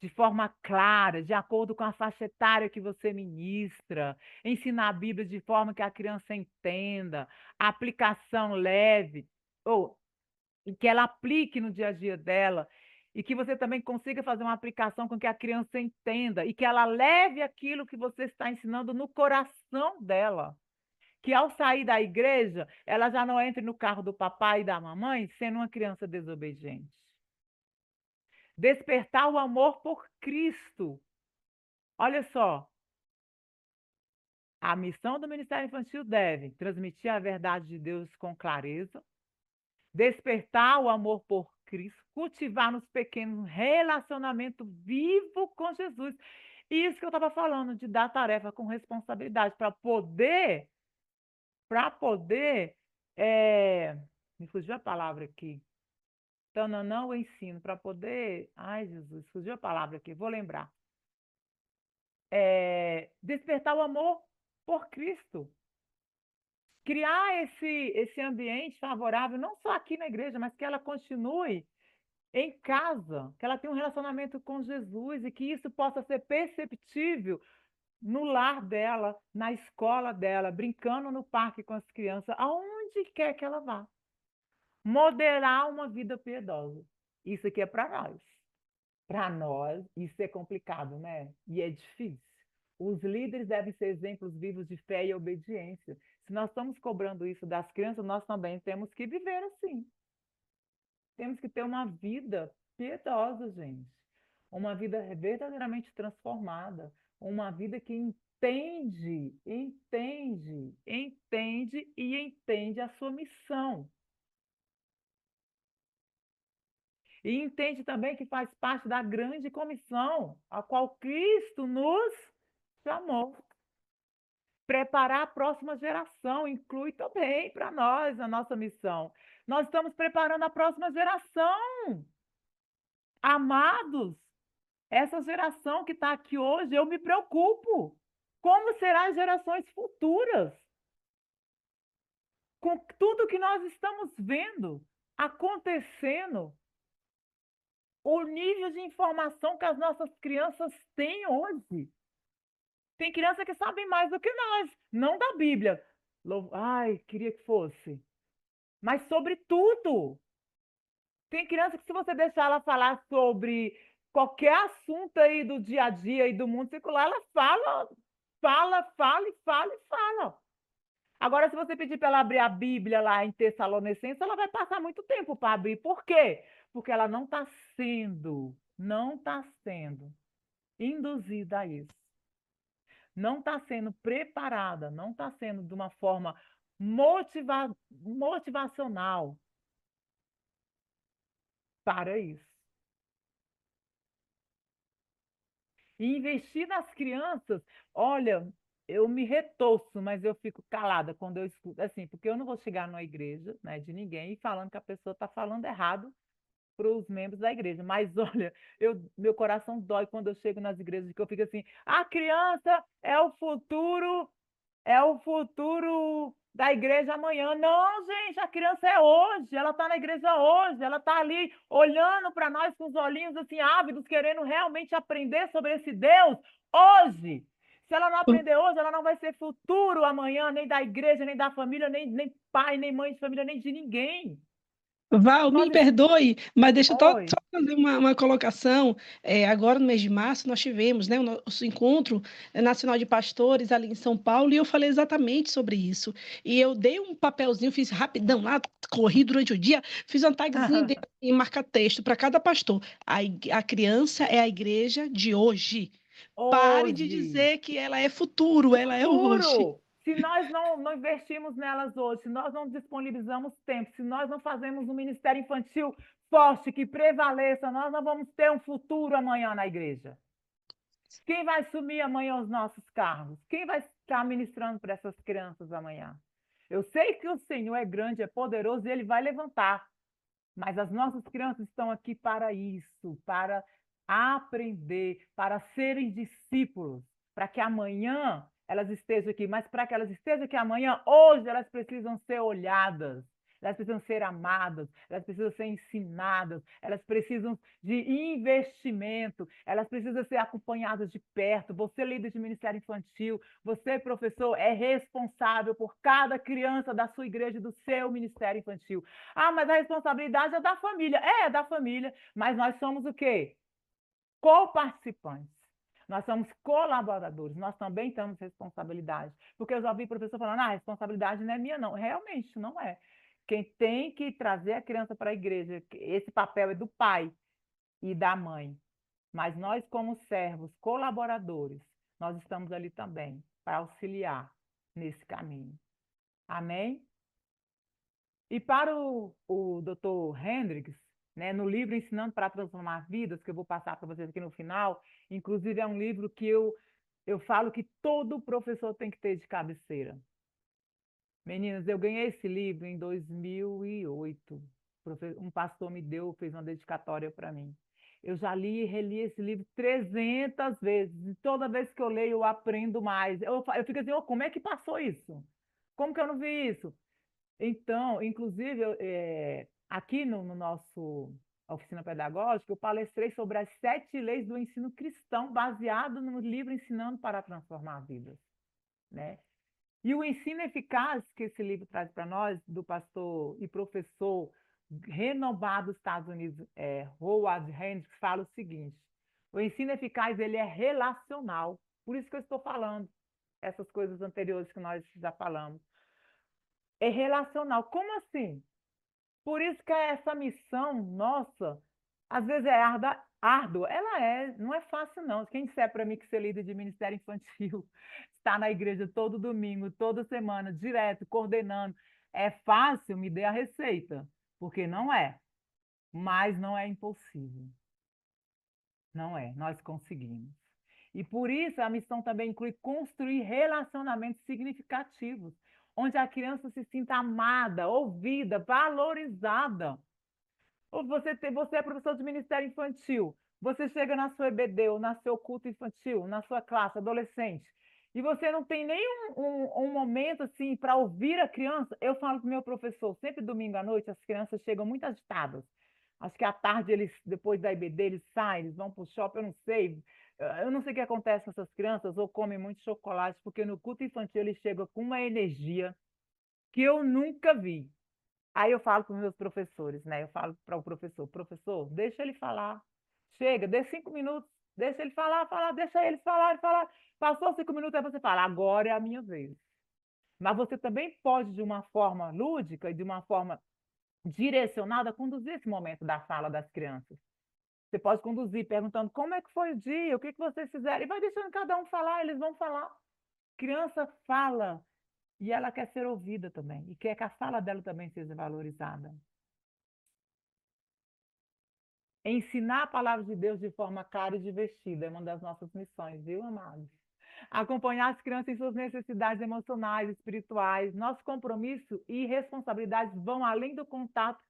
Speaker 1: de forma clara, de acordo com a faixa etária que você ministra, ensinar a Bíblia de forma que a criança entenda, a aplicação leve, ou que ela aplique no dia a dia dela, e que você também consiga fazer uma aplicação com que a criança entenda e que ela leve aquilo que você está ensinando no coração dela. Que ao sair da igreja, ela já não entre no carro do papai e da mamãe sendo uma criança desobediente. Despertar o amor por Cristo. Olha só, a missão do Ministério Infantil deve transmitir a verdade de Deus com clareza, despertar o amor por Cristo, cultivar nos pequenos um relacionamento vivo com Jesus. Isso que eu estava falando, de dar tarefa com responsabilidade, para poder, me fugiu a palavra aqui, tananã o ensino, para poder, ai Jesus, fugiu a palavra aqui, vou lembrar. Despertar o amor por Cristo. Criar esse ambiente favorável, não só aqui na igreja, mas que ela continue em casa, que ela tenha um relacionamento com Jesus e que isso possa ser perceptível no lar dela, na escola dela, brincando no parque com as crianças, aonde quer que ela vá. Modelar uma vida piedosa. Isso aqui é para nós. Para nós, isso é complicado, né? E é difícil. Os líderes devem ser exemplos vivos de fé e obediência. Se nós estamos cobrando isso das crianças, nós também temos que viver assim. Temos que ter uma vida piedosa, gente. Uma vida verdadeiramente transformada. Uma vida que entende e entende a sua missão. E entende também que faz parte da grande comissão a qual Cristo nos chamou. Preparar a próxima geração inclui também para nós a nossa missão. Nós estamos preparando a próxima geração. Amados, essa geração que está aqui hoje, eu me preocupo. Como serão as gerações futuras? Com tudo que nós estamos vendo acontecendo, o nível de informação que as nossas crianças têm hoje. Tem criança que sabe mais do que nós, não da Bíblia. Ai, queria que fosse. Mas sobre tudo. Tem criança que, se você deixar ela falar sobre qualquer assunto aí do dia a dia e do mundo secular, ela fala. Agora, se você pedir para ela abrir a Bíblia lá em Tessalonicenses, ela vai passar muito tempo para abrir. Por quê? Porque ela não está sendo induzida a isso. Não está sendo preparada, não está sendo de uma forma motivacional para isso. E investir nas crianças, olha, eu me retorço, mas eu fico calada quando eu escuto, assim, porque eu não vou chegar numa igreja, né, de ninguém e falando que a pessoa está falando errado para os membros da igreja. Mas olha, meu coração dói quando eu chego nas igrejas, que eu fico assim, a criança é o futuro da igreja amanhã. Não, gente, a criança é hoje, ela está na igreja hoje, ela está ali olhando para nós com os olhinhos assim ávidos, querendo realmente aprender sobre esse Deus hoje. Se ela não aprender hoje, ela não vai ser futuro amanhã, nem da igreja, nem da família, nem pai, nem mãe de família, nem de ninguém.
Speaker 2: Val, me
Speaker 1: Nós...
Speaker 2: perdoe, mas deixa eu
Speaker 1: Oi.
Speaker 2: só fazer uma colocação. Agora, no mês de março, nós tivemos, né, o nosso encontro nacional de pastores ali em São Paulo, e eu falei exatamente sobre isso. E eu dei um papelzinho, fiz rapidão lá, corri durante o dia, fiz um tagzinho dele e marca texto para cada pastor. A criança é a igreja de hoje. Pare de
Speaker 1: Hoje.
Speaker 2: dizer que ela é futuro, ela é hoje.
Speaker 1: Futuro. Se nós não investimos nelas hoje, se nós não disponibilizamos tempo, se nós não fazemos um ministério infantil forte, que prevaleça, nós não vamos ter um futuro amanhã na igreja. Quem vai assumir amanhã os nossos cargos? Quem vai estar ministrando para essas crianças amanhã? Eu sei que o Senhor é grande, é poderoso e Ele vai levantar. Mas as nossas crianças estão aqui para isso, para aprender, para serem discípulos, para que amanhã elas estejam aqui. Mas para que elas estejam aqui amanhã, hoje elas precisam ser olhadas, elas precisam ser amadas, elas precisam ser ensinadas, elas precisam de investimento, elas precisam ser acompanhadas de perto. Você, líder de ministério infantil, você, professor, é responsável por cada criança da sua igreja e do seu ministério infantil. Ah, mas a responsabilidade é da família. É da família, mas nós somos o quê? Co-participantes. Nós somos colaboradores, nós também temos responsabilidade. Porque eu já ouvi professor falando, a responsabilidade não é minha, não. Realmente, não é. Quem tem que trazer a criança para a igreja, esse papel é do pai e da mãe. Mas nós, como servos, colaboradores, nós estamos ali também para auxiliar nesse caminho. Amém? E para o Dr. Hendricks, né, no livro Ensinando para Transformar Vidas, que eu vou passar para vocês aqui no final, inclusive é um livro que eu falo que todo professor tem que ter de cabeceira. Meninas, eu ganhei esse livro em 2008. Um pastor me deu, fez uma dedicatória para mim. Eu já li e reli esse livro 300 vezes. E toda vez que eu leio, eu aprendo mais. Eu fico assim, oh, como é que passou isso? Como que eu não vi isso? Então, inclusive, aqui no nosso oficina pedagógica, eu palestrei sobre as 7 leis do ensino cristão, baseado no livro Ensinando para Transformar Vidas, né? E o ensino eficaz que esse livro traz para nós, do pastor e professor renomado dos Estados Unidos, Howard Hendricks, fala o seguinte: o ensino eficaz ele é relacional. Por isso que eu estou falando essas coisas anteriores que nós já falamos. É relacional. Como assim? Por isso que essa missão nossa, às vezes é árdua. Ela é, não é fácil não. Quem disser para mim que ser líder de ministério infantil, está na igreja todo domingo, toda semana, direto, coordenando, é fácil, me dê a receita. Porque não é. Mas não é impossível. Não é, nós conseguimos. E por isso a missão também inclui construir relacionamentos significativos, onde a criança se sinta amada, ouvida, valorizada. Ou você é professor de ministério infantil, você chega na sua EBD ou na seu culto infantil, na sua classe, adolescente, e você não tem nenhum um momento assim para ouvir a criança. Eu falo para o meu professor, sempre domingo à noite, as crianças chegam muito agitadas. Acho que à tarde, eles, depois da IBD, eles saem, eles vão para o shopping, eu não sei. Eu não sei o que acontece com essas crianças, ou comem muito chocolate, porque no culto infantil eles chegam com uma energia que eu nunca vi. Aí eu falo para os meus professores, né? Eu falo para o professor, deixa ele falar. Chega, dê 5 minutos, deixa ele falar, deixa eles falar. Passou 5 minutos, aí você fala, agora é a minha vez. Mas você também pode, de uma forma lúdica e de uma forma direcionada, conduzir esse momento da fala das crianças. Você pode conduzir perguntando como é que foi o dia, o que vocês fizeram, e vai deixando cada um falar, eles vão falar. Criança fala e ela quer ser ouvida também, e quer que a fala dela também seja valorizada. Ensinar a palavra de Deus de forma clara e divertida é uma das nossas missões, viu, amados? Acompanhar as crianças em suas necessidades emocionais, espirituais. Nosso compromisso e responsabilidades vão além do contato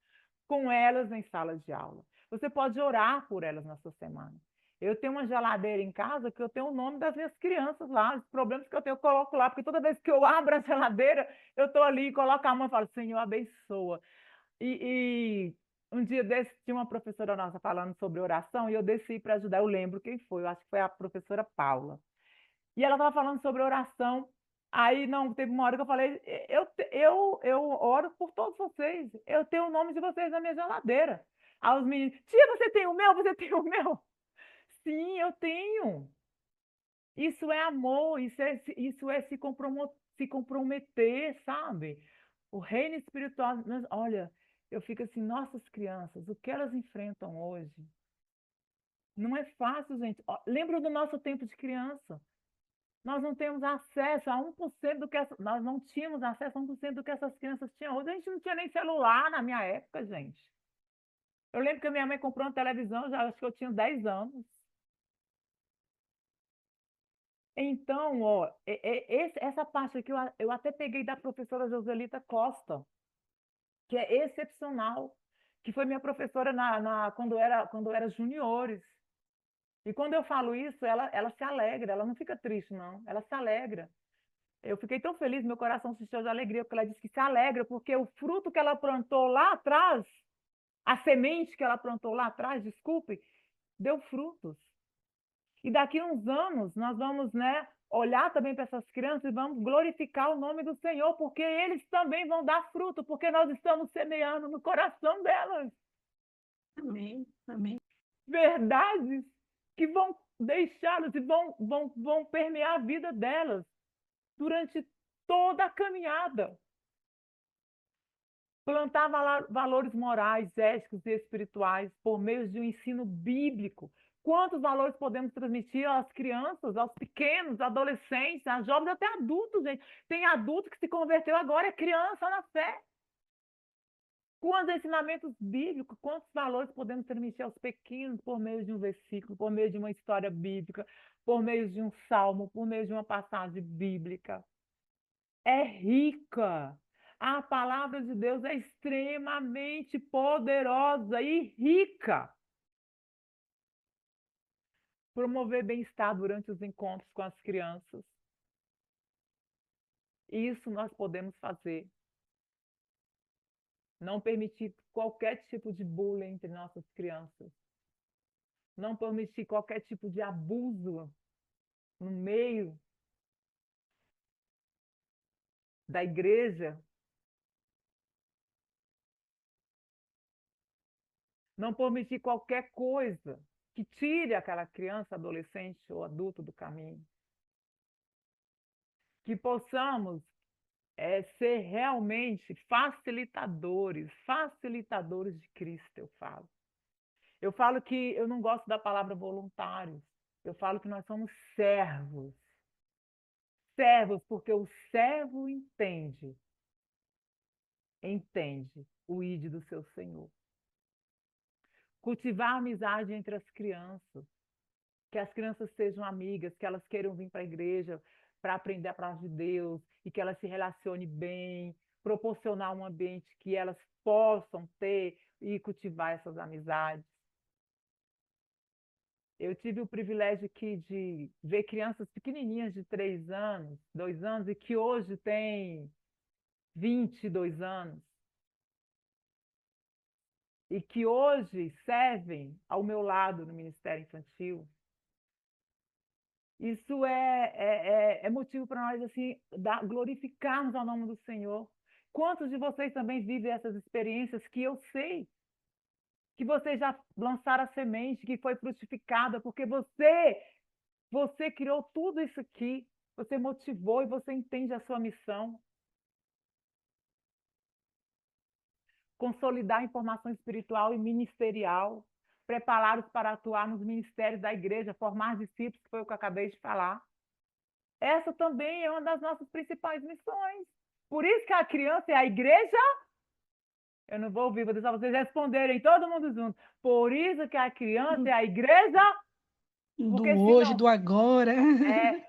Speaker 1: com elas em salas de aula. Você pode orar por elas na sua semana. Eu tenho uma geladeira em casa que eu tenho o nome das minhas crianças lá, os problemas que eu tenho eu coloco lá, porque toda vez que eu abro a geladeira, eu estou ali e coloco a mão e falo, Senhor, abençoa. E um dia desse, tinha uma professora nossa falando sobre oração e eu desci para ajudar. Eu lembro quem foi, eu acho que foi a professora Paula. E ela estava falando sobre oração. Aí, não, teve uma hora que eu falei, eu oro por todos vocês. Eu tenho o nome de vocês na minha geladeira. Aí os meninos, tia, você tem o meu? Você tem o meu? Sim, eu tenho. Isso é amor, isso é se comprometer, sabe? O reino espiritual, olha, eu fico assim, nossas crianças, o que elas enfrentam hoje? Não é fácil, gente. Ó, lembra do nosso tempo de criança? Nós não temos acesso a 1% do que nós não tínhamos acesso a 1% do que essas crianças tinham hoje. A gente não tinha nem celular na minha época, gente. Eu lembro que a minha mãe comprou uma televisão, já acho que eu tinha 10 anos. Então, ó, essa parte aqui eu até peguei da professora Joselita Costa, que é excepcional, que foi minha professora quando era juniores. E quando eu falo isso, ela se alegra, ela não fica triste, não, ela se alegra. Eu fiquei tão feliz, meu coração se encheu de alegria, porque ela disse que se alegra, porque o fruto que ela plantou lá atrás, a semente que ela plantou lá atrás, desculpe, deu frutos. E daqui a uns anos, nós vamos, né, olhar também para essas crianças e vamos glorificar o nome do Senhor, porque eles também vão dar fruto, porque nós estamos semeando no coração delas
Speaker 2: Amém. Amém.
Speaker 1: verdades que vão deixá-las e vão permear a vida delas durante toda a caminhada. Plantar valores morais, éticos e espirituais por meio de um ensino bíblico. Quantos valores podemos transmitir às crianças, aos pequenos, adolescentes, a jovens, até adultos, gente? Tem adulto que se converteu agora, é criança na fé. Quantos ensinamentos bíblicos, quantos valores podemos transmitir aos pequenos por meio de um versículo, por meio de uma história bíblica, por meio de um salmo, por meio de uma passagem bíblica? É rica. A palavra de Deus é extremamente poderosa e rica. Promover bem-estar durante os encontros com as crianças. Isso nós podemos fazer. Não permitir qualquer tipo de bullying entre nossas crianças. Não permitir qualquer tipo de abuso no meio da igreja. Não permitir qualquer coisa que tire aquela criança, adolescente ou adulto do caminho. Que possamos ser realmente facilitadores de Cristo, eu falo. Eu falo que eu não gosto da palavra voluntários. Eu falo que nós somos servos. Servos, porque o servo entende o ide do seu Senhor. Cultivar a amizade entre as crianças. Que as crianças sejam amigas, que elas queiram vir para a igreja para aprender a palavra de Deus e que elas se relacionem bem, proporcionar um ambiente que elas possam ter e cultivar essas amizades. Eu tive o privilégio aqui de ver crianças pequenininhas de 3 anos, 2 anos, e que hoje têm 22 anos. E que hoje servem ao meu lado no Ministério Infantil. Isso é motivo para nós assim, glorificarmos ao nome do Senhor. Quantos de vocês também vivem essas experiências que eu sei que vocês já lançaram a semente, que foi frutificada, porque você criou tudo isso aqui, você motivou e você entende a sua missão. Consolidar a informação espiritual e ministerial, prepará-los para atuar nos ministérios da igreja, formar discípulos, que foi o que eu acabei de falar. Essa também é uma das nossas principais missões. Por isso que a criança é a igreja. Eu não vou ouvir, vou deixar vocês responderem, todo mundo junto. Por isso que a criança é a igreja.
Speaker 2: Do hoje, do agora.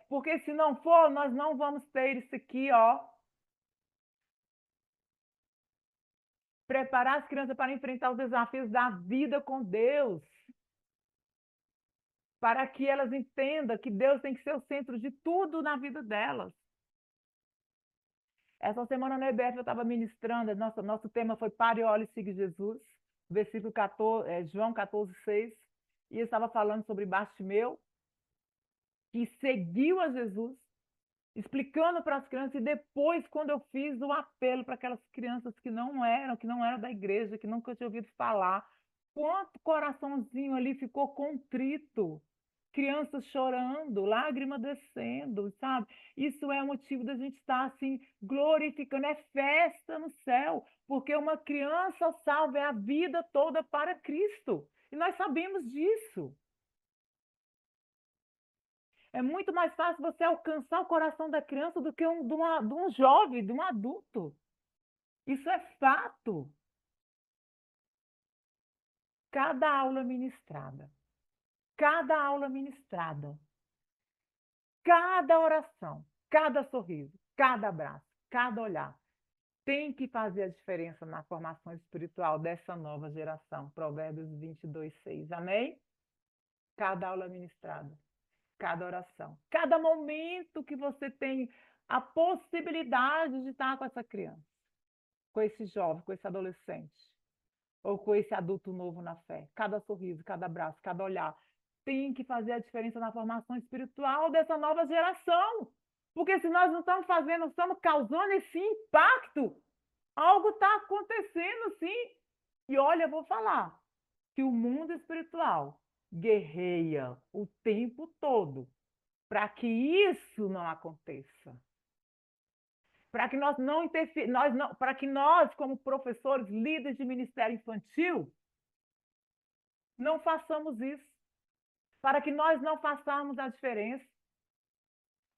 Speaker 1: Porque se não for, nós não vamos ter isso aqui, ó. Preparar as crianças para enfrentar os desafios da vida com Deus. Para que elas entendam que Deus tem que ser o centro de tudo na vida delas. Essa semana no EBF eu estava ministrando, nosso tema foi Pare, olhe e siga Jesus, versículo 14, João 14,6, e eu estava falando sobre Bartimeu, que seguiu a Jesus, explicando para as crianças, e depois, quando eu fiz o apelo para aquelas crianças que não eram da igreja, que nunca tinham ouvido falar, quanto coraçãozinho ali ficou contrito, crianças chorando, lágrima descendo, sabe? Isso é motivo da gente estar assim, glorificando, é festa no céu, porque uma criança salva é a vida toda para Cristo, e nós sabemos disso. É muito mais fácil você alcançar o coração da criança do que de um jovem, de um adulto. Isso é fato. Cada aula ministrada, cada oração, cada sorriso, cada abraço, cada olhar, tem que fazer a diferença na formação espiritual dessa nova geração. Provérbios 22:6. Amém? Cada aula ministrada, cada oração, cada momento que você tem a possibilidade de estar com essa criança, com esse jovem, com esse adolescente, ou com esse adulto novo na fé. Cada sorriso, cada abraço, cada olhar tem que fazer a diferença na formação espiritual dessa nova geração. Porque se nós não estamos fazendo, estamos causando esse impacto, algo está acontecendo sim. E olha, eu vou falar que o mundo espiritual guerreia o tempo todo para que isso não aconteça. Para que nós não para que nós, como professores, líderes de ministério infantil, não façamos isso. Para que nós não façamos a diferença.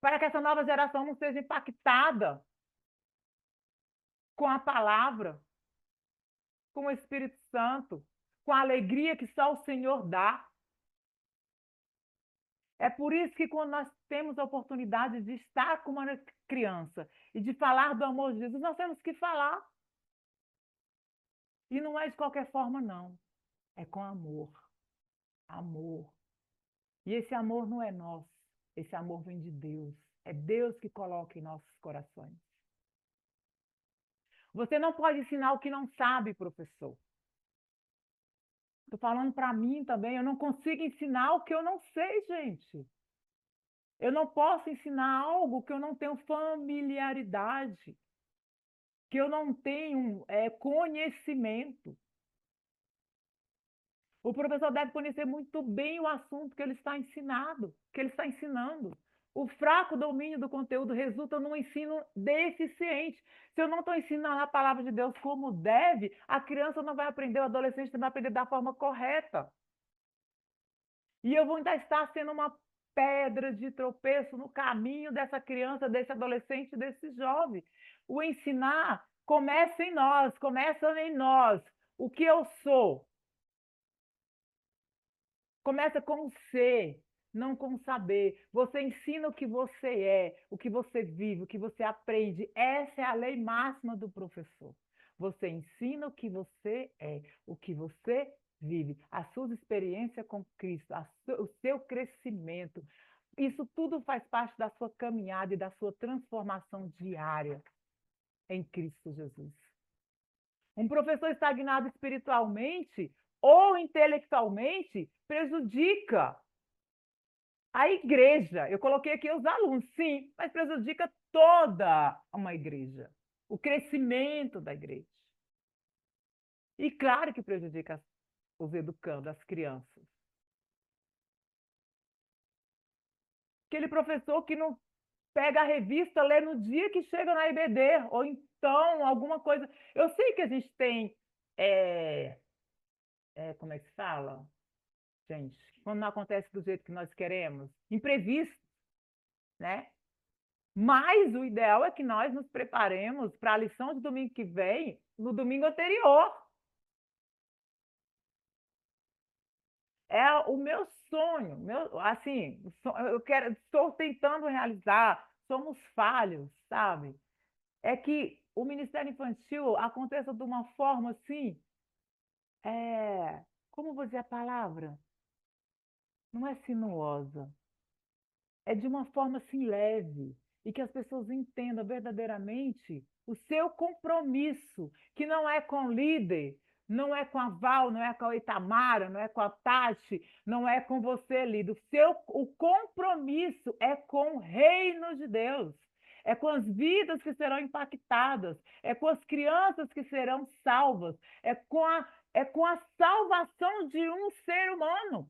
Speaker 1: Para que essa nova geração não seja impactada com a palavra, com o Espírito Santo, com a alegria que só o Senhor dá. É por isso que quando nós temos a oportunidade de estar com uma criança e de falar do amor de Jesus, nós temos que falar. E não é de qualquer forma, não. É com amor. Amor. E esse amor não é nosso. Esse amor vem de Deus. É Deus que coloca em nossos corações. Você não pode ensinar o que não sabe, professor. Estou falando para mim também. Eu não consigo ensinar o que eu não sei, gente. Eu não posso ensinar algo que eu não tenho familiaridade, que eu não tenho conhecimento. O professor deve conhecer muito bem o assunto que ele está ensinando. O fraco domínio do conteúdo resulta num ensino deficiente. Se eu não estou ensinando a palavra de Deus como deve, a criança não vai aprender, o adolescente não vai aprender da forma correta. E eu vou ainda estar sendo uma pedra de tropeço no caminho dessa criança, desse adolescente, desse jovem. O ensinar começa em nós. O que eu sou. Começa com o ser, não com o saber. Você ensina o que você é, o que você vive, o que você aprende. Essa é a lei máxima do professor. Você ensina o que você é, o que você vive, as suas experiências com Cristo, o seu crescimento. Isso tudo faz parte da sua caminhada e da sua transformação diária em Cristo Jesus. Um professor estagnado espiritualmente ou intelectualmente prejudica a igreja. Eu coloquei aqui os alunos, sim, mas prejudica toda uma igreja, o crescimento da igreja. E claro que prejudica os educandos, as crianças. Aquele professor que não pega a revista, lê no dia que chega na IBD, ou então alguma coisa. Eu sei que a gente tem, como é que se fala? Gente, quando não acontece do jeito que nós queremos, imprevisto, né? Mas o ideal é que nós nos preparemos para a lição de domingo que vem, no domingo anterior. É o meu sonho, assim, estou tentando realizar, somos falhos, sabe? É que o Ministério Infantil aconteça de uma forma assim, como vou dizer a palavra? Não é sinuosa, é de uma forma assim leve, e que as pessoas entendam verdadeiramente o seu compromisso, que não é com o líder, não é com a Val, não é com a Itamara, não é com a Tati, não é com você, líder. O compromisso é com o reino de Deus. É com as vidas que serão impactadas, é com as crianças que serão salvas, é com a salvação de um ser humano,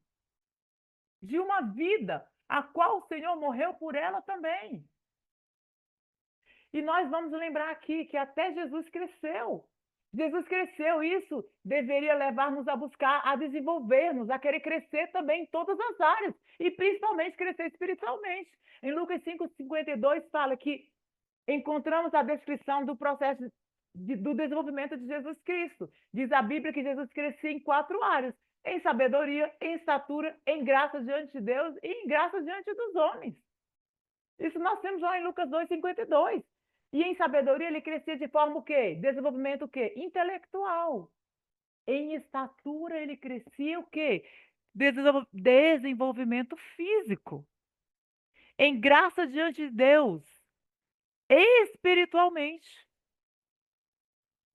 Speaker 1: de uma vida, a qual o Senhor morreu por ela também. E nós vamos lembrar aqui que até Jesus cresceu. Jesus cresceu, isso deveria levar-nos a buscar, a desenvolver-nos, a querer crescer também em todas as áreas, e principalmente crescer espiritualmente. Em Lucas 5:52 fala que encontramos a descrição do processo do desenvolvimento de Jesus Cristo. Diz a Bíblia que Jesus crescia em 4 áreas: em sabedoria, em estatura, em graça diante de Deus e em graça diante dos homens. Isso nós temos lá em Lucas 2:52. E em sabedoria ele crescia de forma o quê? Desenvolvimento o quê? Intelectual. Em estatura ele crescia o quê? Desenvolvimento físico. Em graça diante de Deus. espiritualmente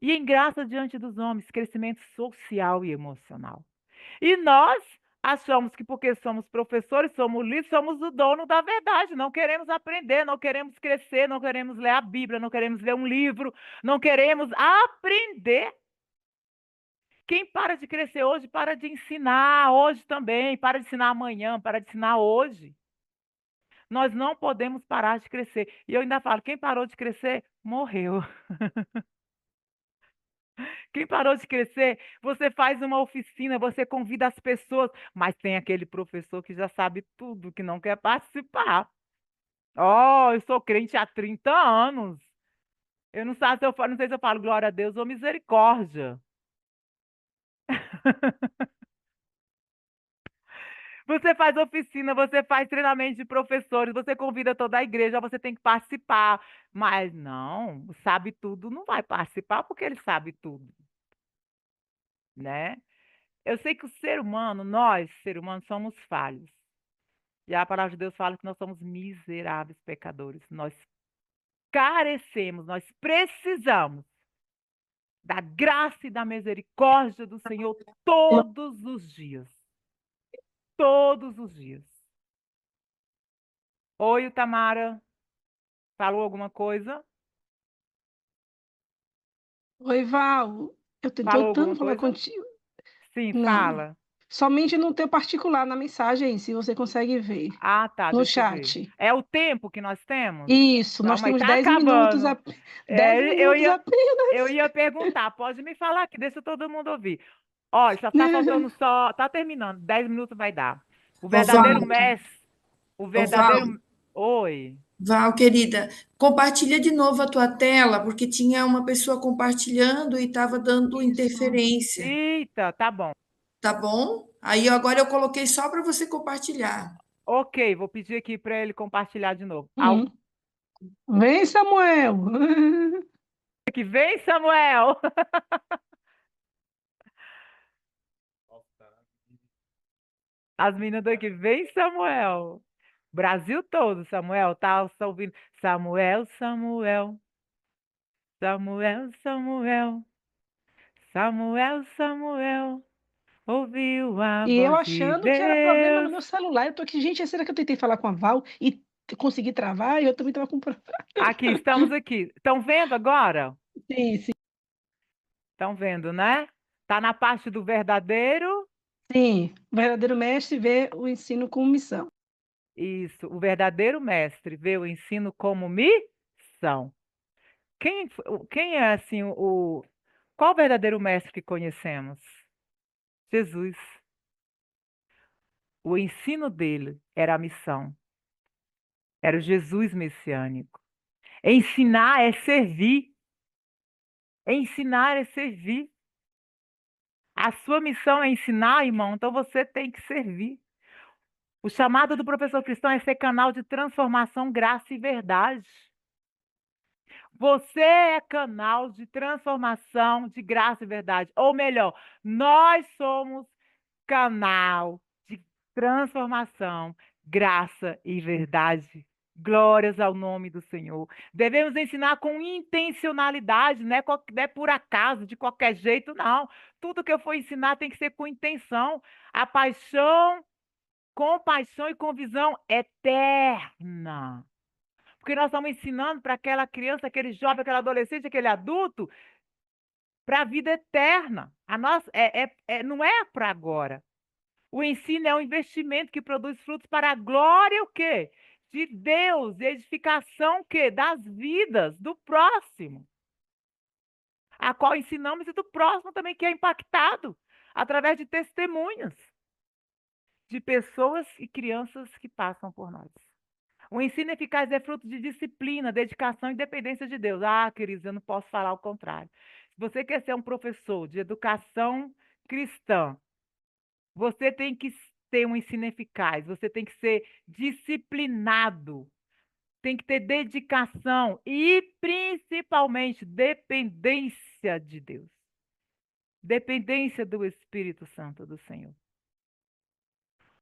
Speaker 1: e em graça diante dos homens, crescimento social e emocional. E nós achamos que porque somos professores, somos líderes, somos o dono da verdade. Não queremos aprender, não queremos crescer, não queremos ler a Bíblia, não queremos ler um livro, não queremos aprender. Quem para de crescer hoje, para de ensinar hoje também, para de ensinar amanhã, para de ensinar hoje. Nós não podemos parar de crescer. E eu ainda falo, quem parou de crescer, morreu. Quem parou de crescer, você faz uma oficina, você convida as pessoas, mas tem aquele professor que já sabe tudo, que não quer participar. Oh, eu sou crente há 30 anos. Eu não, sabe se eu, não sei se eu falo glória a Deus ou misericórdia. Você faz oficina, você faz treinamento de professores, você convida toda a igreja, você tem que participar. Mas não, sabe tudo não vai participar porque ele sabe tudo, né? Eu sei que o ser humano, nós, ser humanos, somos falhos. E a palavra de Deus fala que nós somos miseráveis pecadores. Nós carecemos, nós precisamos da graça e da misericórdia do Senhor todos os dias. Todos os dias. Oi, Tamara. Falou alguma coisa?
Speaker 2: Oi, Val. Eu tentou
Speaker 1: Falou
Speaker 2: tanto
Speaker 1: alguma
Speaker 2: falar
Speaker 1: coisa?
Speaker 2: contigo.
Speaker 1: Sim,
Speaker 2: Não.
Speaker 1: fala.
Speaker 2: Somente no teu particular, na mensagem, se você consegue ver.
Speaker 1: Ah, tá,
Speaker 2: No
Speaker 1: deixa eu ver.
Speaker 2: chat.
Speaker 1: É o tempo que nós temos?
Speaker 2: Isso, nós
Speaker 1: Calma aí,
Speaker 2: temos
Speaker 1: tá
Speaker 2: 10 minutos,
Speaker 1: acabando.
Speaker 2: 10
Speaker 1: É,
Speaker 2: minutos
Speaker 1: eu
Speaker 2: apenas.
Speaker 1: ia perguntar, pode me falar aqui, deixa todo mundo ouvir. Olha, só tá faltando só, tá terminando, 10 minutos vai dar. O
Speaker 5: Ô, Val,
Speaker 1: verdadeiro mestre, o
Speaker 5: ô, Val,
Speaker 1: verdadeiro... Oi.
Speaker 5: Val, querida, compartilha de novo a tua tela, porque tinha uma pessoa compartilhando e estava dando
Speaker 2: Isso.
Speaker 5: interferência,
Speaker 1: Eita, tá bom.
Speaker 5: tá bom? Aí agora eu coloquei só para você compartilhar.
Speaker 1: Ok, vou pedir aqui para ele compartilhar de novo.
Speaker 2: Hum. Vem, Samuel.
Speaker 1: Que vem, Samuel! As meninas daqui, vem, Samuel! Brasil todo, Samuel, tá ouvindo? Samuel, Samuel, Samuel, Samuel, Samuel, Samuel, ouviu a
Speaker 2: E eu
Speaker 1: voz de
Speaker 2: achando que era problema no
Speaker 1: Deus.
Speaker 2: meu celular. Eu tô aqui, gente, será que eu tentei falar com a Val e consegui travar? E eu também estava com problema.
Speaker 1: Aqui, estamos aqui. Estão vendo agora?
Speaker 2: Sim, sim.
Speaker 1: Estão vendo, né? Tá na parte do verdadeiro.
Speaker 2: Sim, o verdadeiro mestre vê o ensino como missão.
Speaker 1: Isso, o verdadeiro mestre vê o ensino como missão. Quem é assim qual o verdadeiro mestre que conhecemos? Jesus. O ensino dele era a missão, era o Jesus messiânico. Ensinar é servir. Ensinar é servir. A sua missão é ensinar, irmão, então você tem que servir. O chamado do professor cristão é ser canal de transformação, graça e verdade. Você é canal de transformação, de graça e verdade. Ou melhor, nós somos canal de transformação, graça e verdade. Glórias ao nome do Senhor. Devemos ensinar com intencionalidade, não é por acaso, de qualquer jeito, não. Tudo que eu for ensinar tem que ser com intenção. A paixão, com paixão e com visão eterna. Porque nós estamos ensinando para aquela criança, aquele jovem, aquele adolescente, aquele adulto, para a vida eterna. A nossa, não é para agora. O ensino é um investimento que produz frutos para a glória o quê? De Deus, e edificação o quê? Das vidas do próximo, a qual ensinamos e do próximo também que é impactado através de testemunhos de pessoas e crianças que passam por nós. O ensino eficaz é fruto de disciplina, dedicação e dependência de Deus. Ah, queridos, eu não posso falar o contrário. Se você quer ser um professor de educação cristã, você tem que ter um ensino eficaz, você tem que ser disciplinado, tem que ter dedicação e, principalmente, dependência de Deus. Dependência do Espírito Santo do Senhor.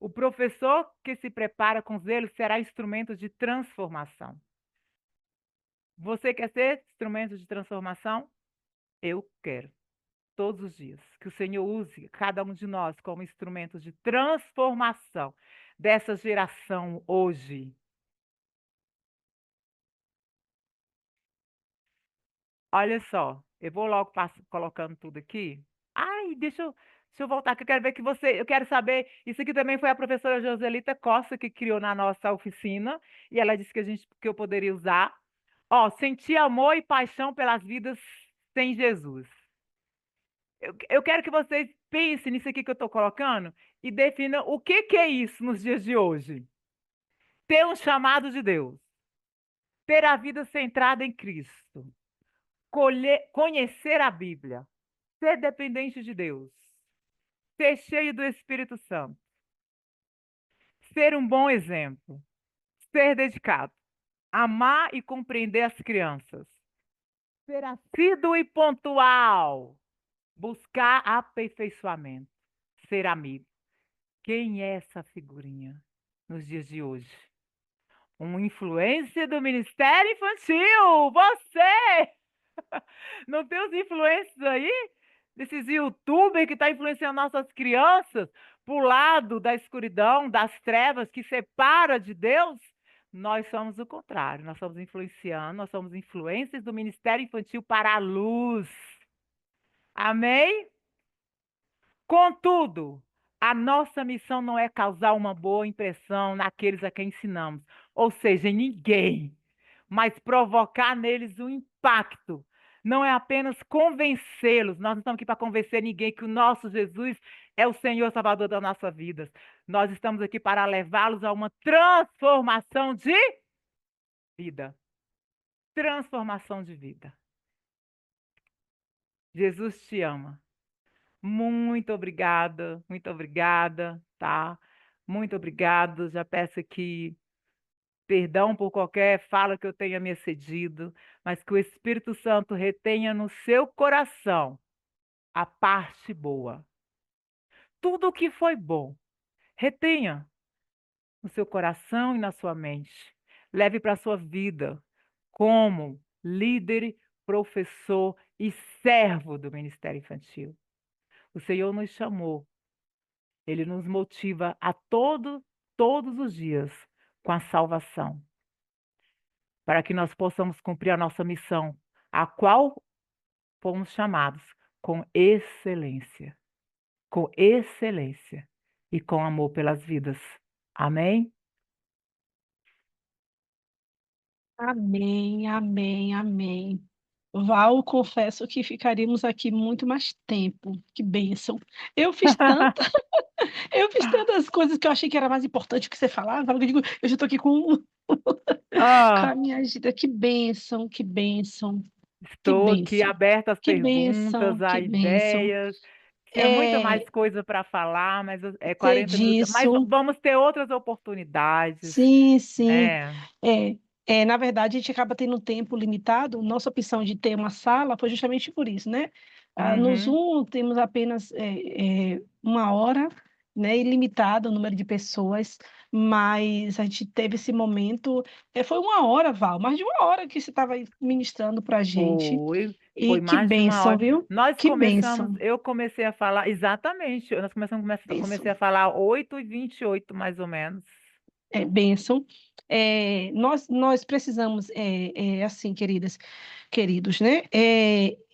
Speaker 1: O professor que se prepara com zelo será instrumento de transformação. Você quer ser instrumento de transformação? Eu quero. Todos os dias. Que o Senhor use cada um de nós como instrumento de transformação dessa geração hoje. Olha só, eu vou logo colocando tudo aqui. Ai, deixa eu voltar, que eu quero ver que eu quero saber, isso aqui também foi a professora Joselita Costa que criou na nossa oficina, e ela disse que eu poderia usar. Ó, sentir amor e paixão pelas vidas sem Jesus. Eu quero que vocês pensem nisso aqui que eu estou colocando e definam o que é isso nos dias de hoje. Ter um chamado de Deus, ter a vida centrada em Cristo, conhecer a Bíblia, ser dependente de Deus, ser cheio do Espírito Santo, ser um bom exemplo, ser dedicado, amar e compreender as crianças, ser assíduo e pontual, buscar aperfeiçoamento, ser amigo. Quem é essa figurinha nos dias de hoje? Um influencer do Ministério Infantil! Você! Não tem os influencers aí? Desses youtubers que estão influenciando nossas crianças para o lado da escuridão, das trevas, que separa de Deus? Nós somos o contrário, nós somos influenciando, nós somos influencers do Ministério Infantil para a luz. Amém? Contudo, a nossa missão não é causar uma boa impressão naqueles a quem ensinamos, ou seja, em ninguém, mas provocar neles um impacto. Não é apenas convencê-los, nós não estamos aqui para convencer ninguém que o nosso Jesus é o Senhor Salvador das nossas vidas. Nós estamos aqui para levá-los a uma transformação de vida. Transformação de vida. Jesus te ama. Muito obrigada, tá? Muito obrigado. Já peço aqui perdão por qualquer fala que eu tenha me excedido, mas que o Espírito Santo retenha no seu coração a parte boa. Tudo o que foi bom, retenha no seu coração e na sua mente. Leve para a sua vida como líder, professor e servo do Ministério Infantil. O Senhor nos chamou. Ele nos motiva a todos os dias com a salvação, para que nós possamos cumprir a nossa missão, a qual fomos chamados com excelência e com amor pelas vidas. Amém?
Speaker 2: Amém, amém, amém. Val, confesso que ficaríamos aqui muito mais tempo. Que bênção. Eu fiz tanta, eu fiz tantas coisas que eu achei que era mais importante o que você falava. Eu digo, eu já estou aqui com
Speaker 1: Ah,
Speaker 2: a minha agenda. Que bênção, que bênção, que
Speaker 1: estou aqui
Speaker 2: bênção,
Speaker 1: aberta às
Speaker 2: que
Speaker 1: perguntas,
Speaker 2: bênção,
Speaker 1: a
Speaker 2: que bênção.
Speaker 1: ideias. Tinha muita mais
Speaker 2: É,
Speaker 1: coisa para falar, mas é
Speaker 2: sei
Speaker 1: 40 minutos. Mas
Speaker 2: disso.
Speaker 1: vamos ter outras oportunidades,
Speaker 2: Sim, sim.
Speaker 1: né?
Speaker 2: É, na verdade, a gente acaba tendo um tempo limitado. Nossa opção de ter uma sala foi justamente por isso, né? No
Speaker 1: Uhum.
Speaker 2: Zoom temos apenas uma hora, né? Ilimitado o número de pessoas, mas a gente teve esse momento. Foi uma hora, Val, mais de uma hora que você estava ministrando para a gente.
Speaker 1: Foi
Speaker 2: E que
Speaker 1: mais de uma
Speaker 2: bênção,
Speaker 1: hora.
Speaker 2: viu? Que bênção.
Speaker 1: Eu comecei a falar, exatamente, comecei
Speaker 2: Bênção.
Speaker 1: a falar 8h28, mais ou menos.
Speaker 2: Bênção. Nós precisamos, assim, queridos, né?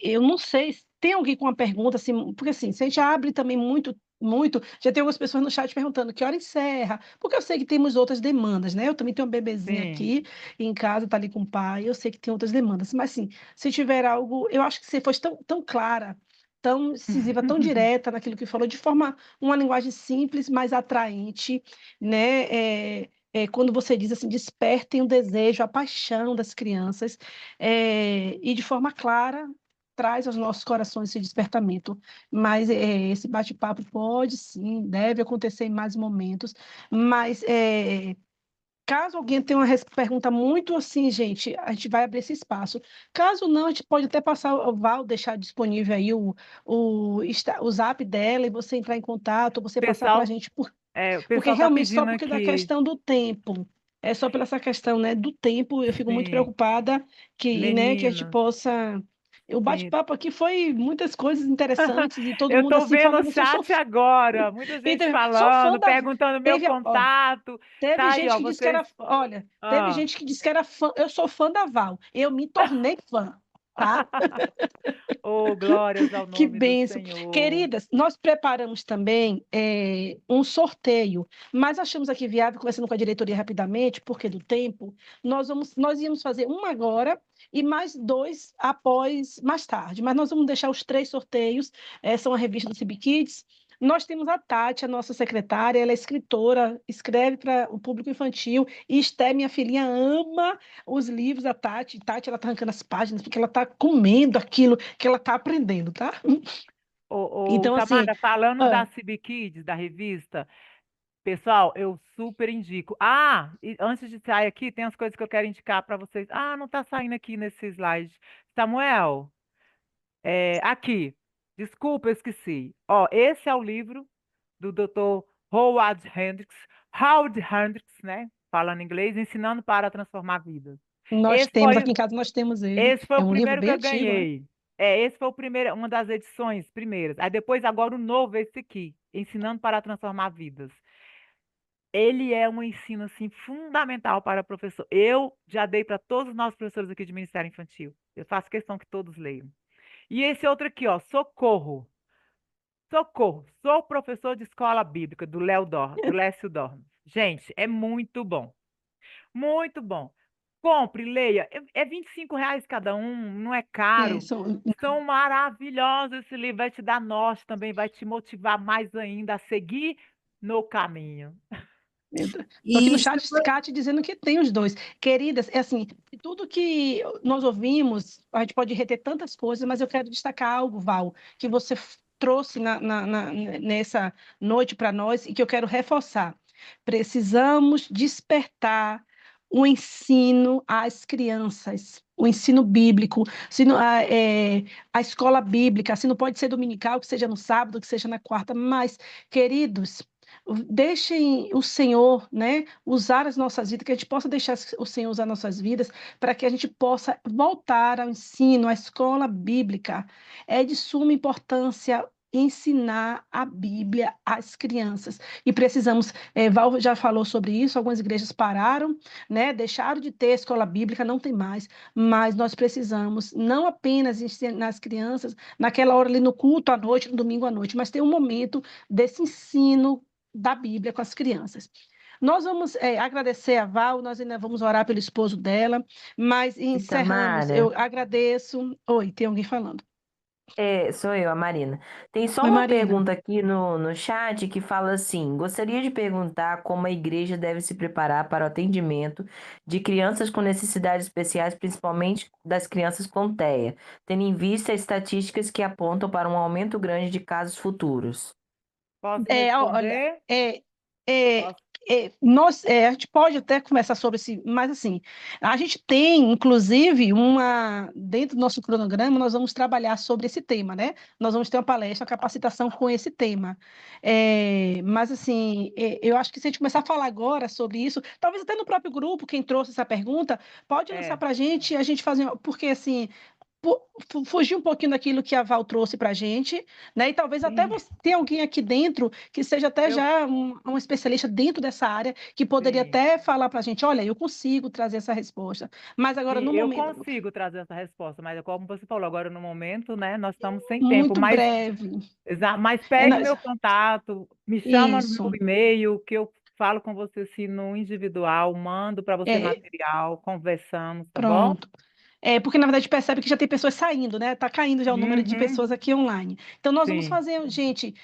Speaker 2: Eu não sei se tem alguém com uma pergunta, assim, porque assim, se a gente abre também muito, muito, já tem algumas pessoas no chat perguntando que hora encerra, porque eu sei que temos outras demandas, né? Eu também tenho uma bebezinha
Speaker 1: Sim.
Speaker 2: aqui em casa, tá ali com o pai, eu sei que tem outras demandas, mas assim, se tiver algo, eu acho que você fosse tão clara, tão incisiva, tão direta naquilo que falou, de forma, uma linguagem simples, mas atraente, né? Quando você diz assim, despertem o desejo, a paixão das crianças, e de forma clara traz aos nossos corações esse despertamento. Mas esse bate-papo pode sim, deve acontecer em mais momentos, mas caso alguém tenha uma pergunta muito assim, gente, a gente vai abrir esse espaço. Caso não, a gente pode até passar o Val, deixar disponível aí o zap dela e você entrar em contato, você passar para a
Speaker 1: Pessoal,
Speaker 2: gente,
Speaker 1: o
Speaker 2: porque
Speaker 1: pessoal tá
Speaker 2: realmente só
Speaker 1: pedindo
Speaker 2: porque da
Speaker 1: aqui.
Speaker 2: questão do tempo. é só pela essa questão, né, do tempo, eu fico muito
Speaker 1: Sim,
Speaker 2: preocupada que, né, que a gente
Speaker 1: meninas,
Speaker 2: possa... O
Speaker 1: sim.
Speaker 2: bate-papo aqui foi muitas coisas interessantes e todo
Speaker 1: Eu
Speaker 2: mundo
Speaker 1: estou
Speaker 2: assim
Speaker 1: vendo o
Speaker 2: falando, eu sou,
Speaker 1: chat agora, muita gente
Speaker 2: então, sou fã
Speaker 1: falando,
Speaker 2: da...
Speaker 1: perguntando meu
Speaker 2: Teve, ó,
Speaker 1: contato.
Speaker 2: teve
Speaker 1: Tá aí,
Speaker 2: gente
Speaker 1: ó,
Speaker 2: que disse que
Speaker 1: vocês.
Speaker 2: era, olha, teve
Speaker 1: Ah.
Speaker 2: gente que disse que era fã, eu sou fã da Val, eu me tornei fã, tá?
Speaker 1: Oh, glórias ao
Speaker 2: Que
Speaker 1: nome do
Speaker 2: benção.
Speaker 1: Senhor.
Speaker 2: Queridas, nós preparamos também um sorteio, mas achamos aqui viável, conversando com a diretoria rapidamente, porque do tempo, nós íamos fazer um agora e mais dois após, mais tarde, mas nós vamos deixar os três sorteios, são a revista do CB Kids. Nós temos a Tati, a nossa secretária, ela é escritora, escreve para o público infantil, e Esté, minha filhinha, ama os livros da Tati. Tati, ela tá arrancando as páginas, porque ela tá comendo aquilo que ela tá aprendendo, tá? Então, assim,
Speaker 1: Tamara, falando da
Speaker 2: ah,
Speaker 1: CB Kids, da revista, pessoal, eu super indico. Ah, e antes de sair aqui, tem as coisas que eu quero indicar para vocês. Ah, não está saindo aqui nesse slide. Samuel, aqui. Desculpa, eu esqueci. Ó, esse é o livro do Dr. Howard Hendricks, né? Falando inglês, ensinando para transformar vidas.
Speaker 2: nós
Speaker 1: Esse
Speaker 2: temos, aqui
Speaker 1: foi
Speaker 2: em casa nós temos ele,
Speaker 1: esse foi
Speaker 2: é
Speaker 1: o
Speaker 2: um livro
Speaker 1: primeiro que
Speaker 2: bem
Speaker 1: eu
Speaker 2: antigo, né?
Speaker 1: ganhei. Esse foi o primeiro, uma das edições primeiras. Aí depois, agora o novo, esse aqui, Ensinando para Transformar Vidas. Ele é um ensino assim fundamental para professor. Eu já dei para todos os nossos professores aqui de Ministério Infantil. Eu faço questão que todos leiam. E esse outro aqui, ó, Socorro. Socorro. Sou professor de escola bíblica do Lécio Dorn. Gente, é muito bom. Muito bom. Compre, leia. É R$ 25 cada um, não é
Speaker 2: É,
Speaker 1: caro. São maravilhosos. Esse livro vai te dar norte também, vai te motivar mais ainda a seguir no caminho.
Speaker 2: Estou aqui no
Speaker 5: E
Speaker 2: chat, Scat, dizendo que tem os dois. Queridas, é assim, tudo que nós ouvimos, a gente pode reter tantas coisas, mas eu quero destacar algo, Val, que você trouxe nessa noite para nós e que eu quero reforçar. Precisamos despertar o ensino às crianças, o ensino bíblico, a escola bíblica, se não pode ser dominical, que seja no sábado, que seja na quarta, mas, queridos, deixem o Senhor, né, usar as nossas vidas, que a gente possa deixar o Senhor usar nossas vidas, para que a gente possa voltar ao ensino, à escola bíblica. É de suma importância ensinar a Bíblia às crianças. E precisamos, Val já falou sobre isso, algumas igrejas pararam, né, deixaram de ter escola bíblica, não tem mais, mas nós precisamos não apenas ensinar as crianças naquela hora ali no culto à noite, no domingo à noite, mas ter um momento desse ensino da Bíblia com as crianças. Nós vamos agradecer a Val, nós ainda vamos orar pelo esposo dela, mas encerramos.
Speaker 7: Itamara,
Speaker 2: Eu agradeço. Oi, tem alguém falando.
Speaker 7: sou eu, a Marina. Tem só
Speaker 2: Oi,
Speaker 7: uma
Speaker 2: Marina.
Speaker 7: pergunta aqui no chat que fala assim: gostaria de perguntar como a igreja deve se preparar para o atendimento de crianças com necessidades especiais, principalmente das crianças com TEA, tendo em vista estatísticas que apontam para um aumento grande de casos futuros.
Speaker 1: Posso
Speaker 2: Olha,
Speaker 1: responder? Posso?
Speaker 2: a gente pode até conversar sobre esse, mas assim, a gente tem, inclusive, dentro do nosso cronograma, nós vamos trabalhar sobre esse tema, né? Nós vamos ter uma palestra, uma capacitação com esse tema. Mas assim, eu acho que se a gente começar a falar agora sobre isso, talvez até no próprio grupo, quem trouxe essa pergunta, pode lançar
Speaker 1: É,
Speaker 2: para a gente fazer, porque assim, fugir um pouquinho daquilo que a Val trouxe para a gente, né? E talvez até
Speaker 1: sim,
Speaker 2: você tenha alguém aqui dentro que seja até
Speaker 1: eu,
Speaker 2: já um especialista dentro dessa área, que poderia
Speaker 1: sim.
Speaker 2: até falar para a gente, olha, eu consigo trazer essa resposta. Mas agora,
Speaker 1: Sim,
Speaker 2: no
Speaker 1: eu
Speaker 2: momento,
Speaker 1: consigo trazer essa resposta, mas como você falou, agora no momento, né, nós estamos sem tempo,
Speaker 2: muito breve.
Speaker 1: mas
Speaker 2: É,
Speaker 1: pegue meu contato, me chama no meu
Speaker 2: isso.
Speaker 1: e-mail, que eu falo com você assim no individual, mando para você
Speaker 2: É,
Speaker 1: material, conversamos, tá bom?
Speaker 2: pronto. Porque na verdade percebe que já tem pessoas saindo, né? Tá caindo já o número de
Speaker 1: Uhum,
Speaker 2: pessoas aqui online. Então nós vamos
Speaker 1: sim.
Speaker 2: fazer, gente,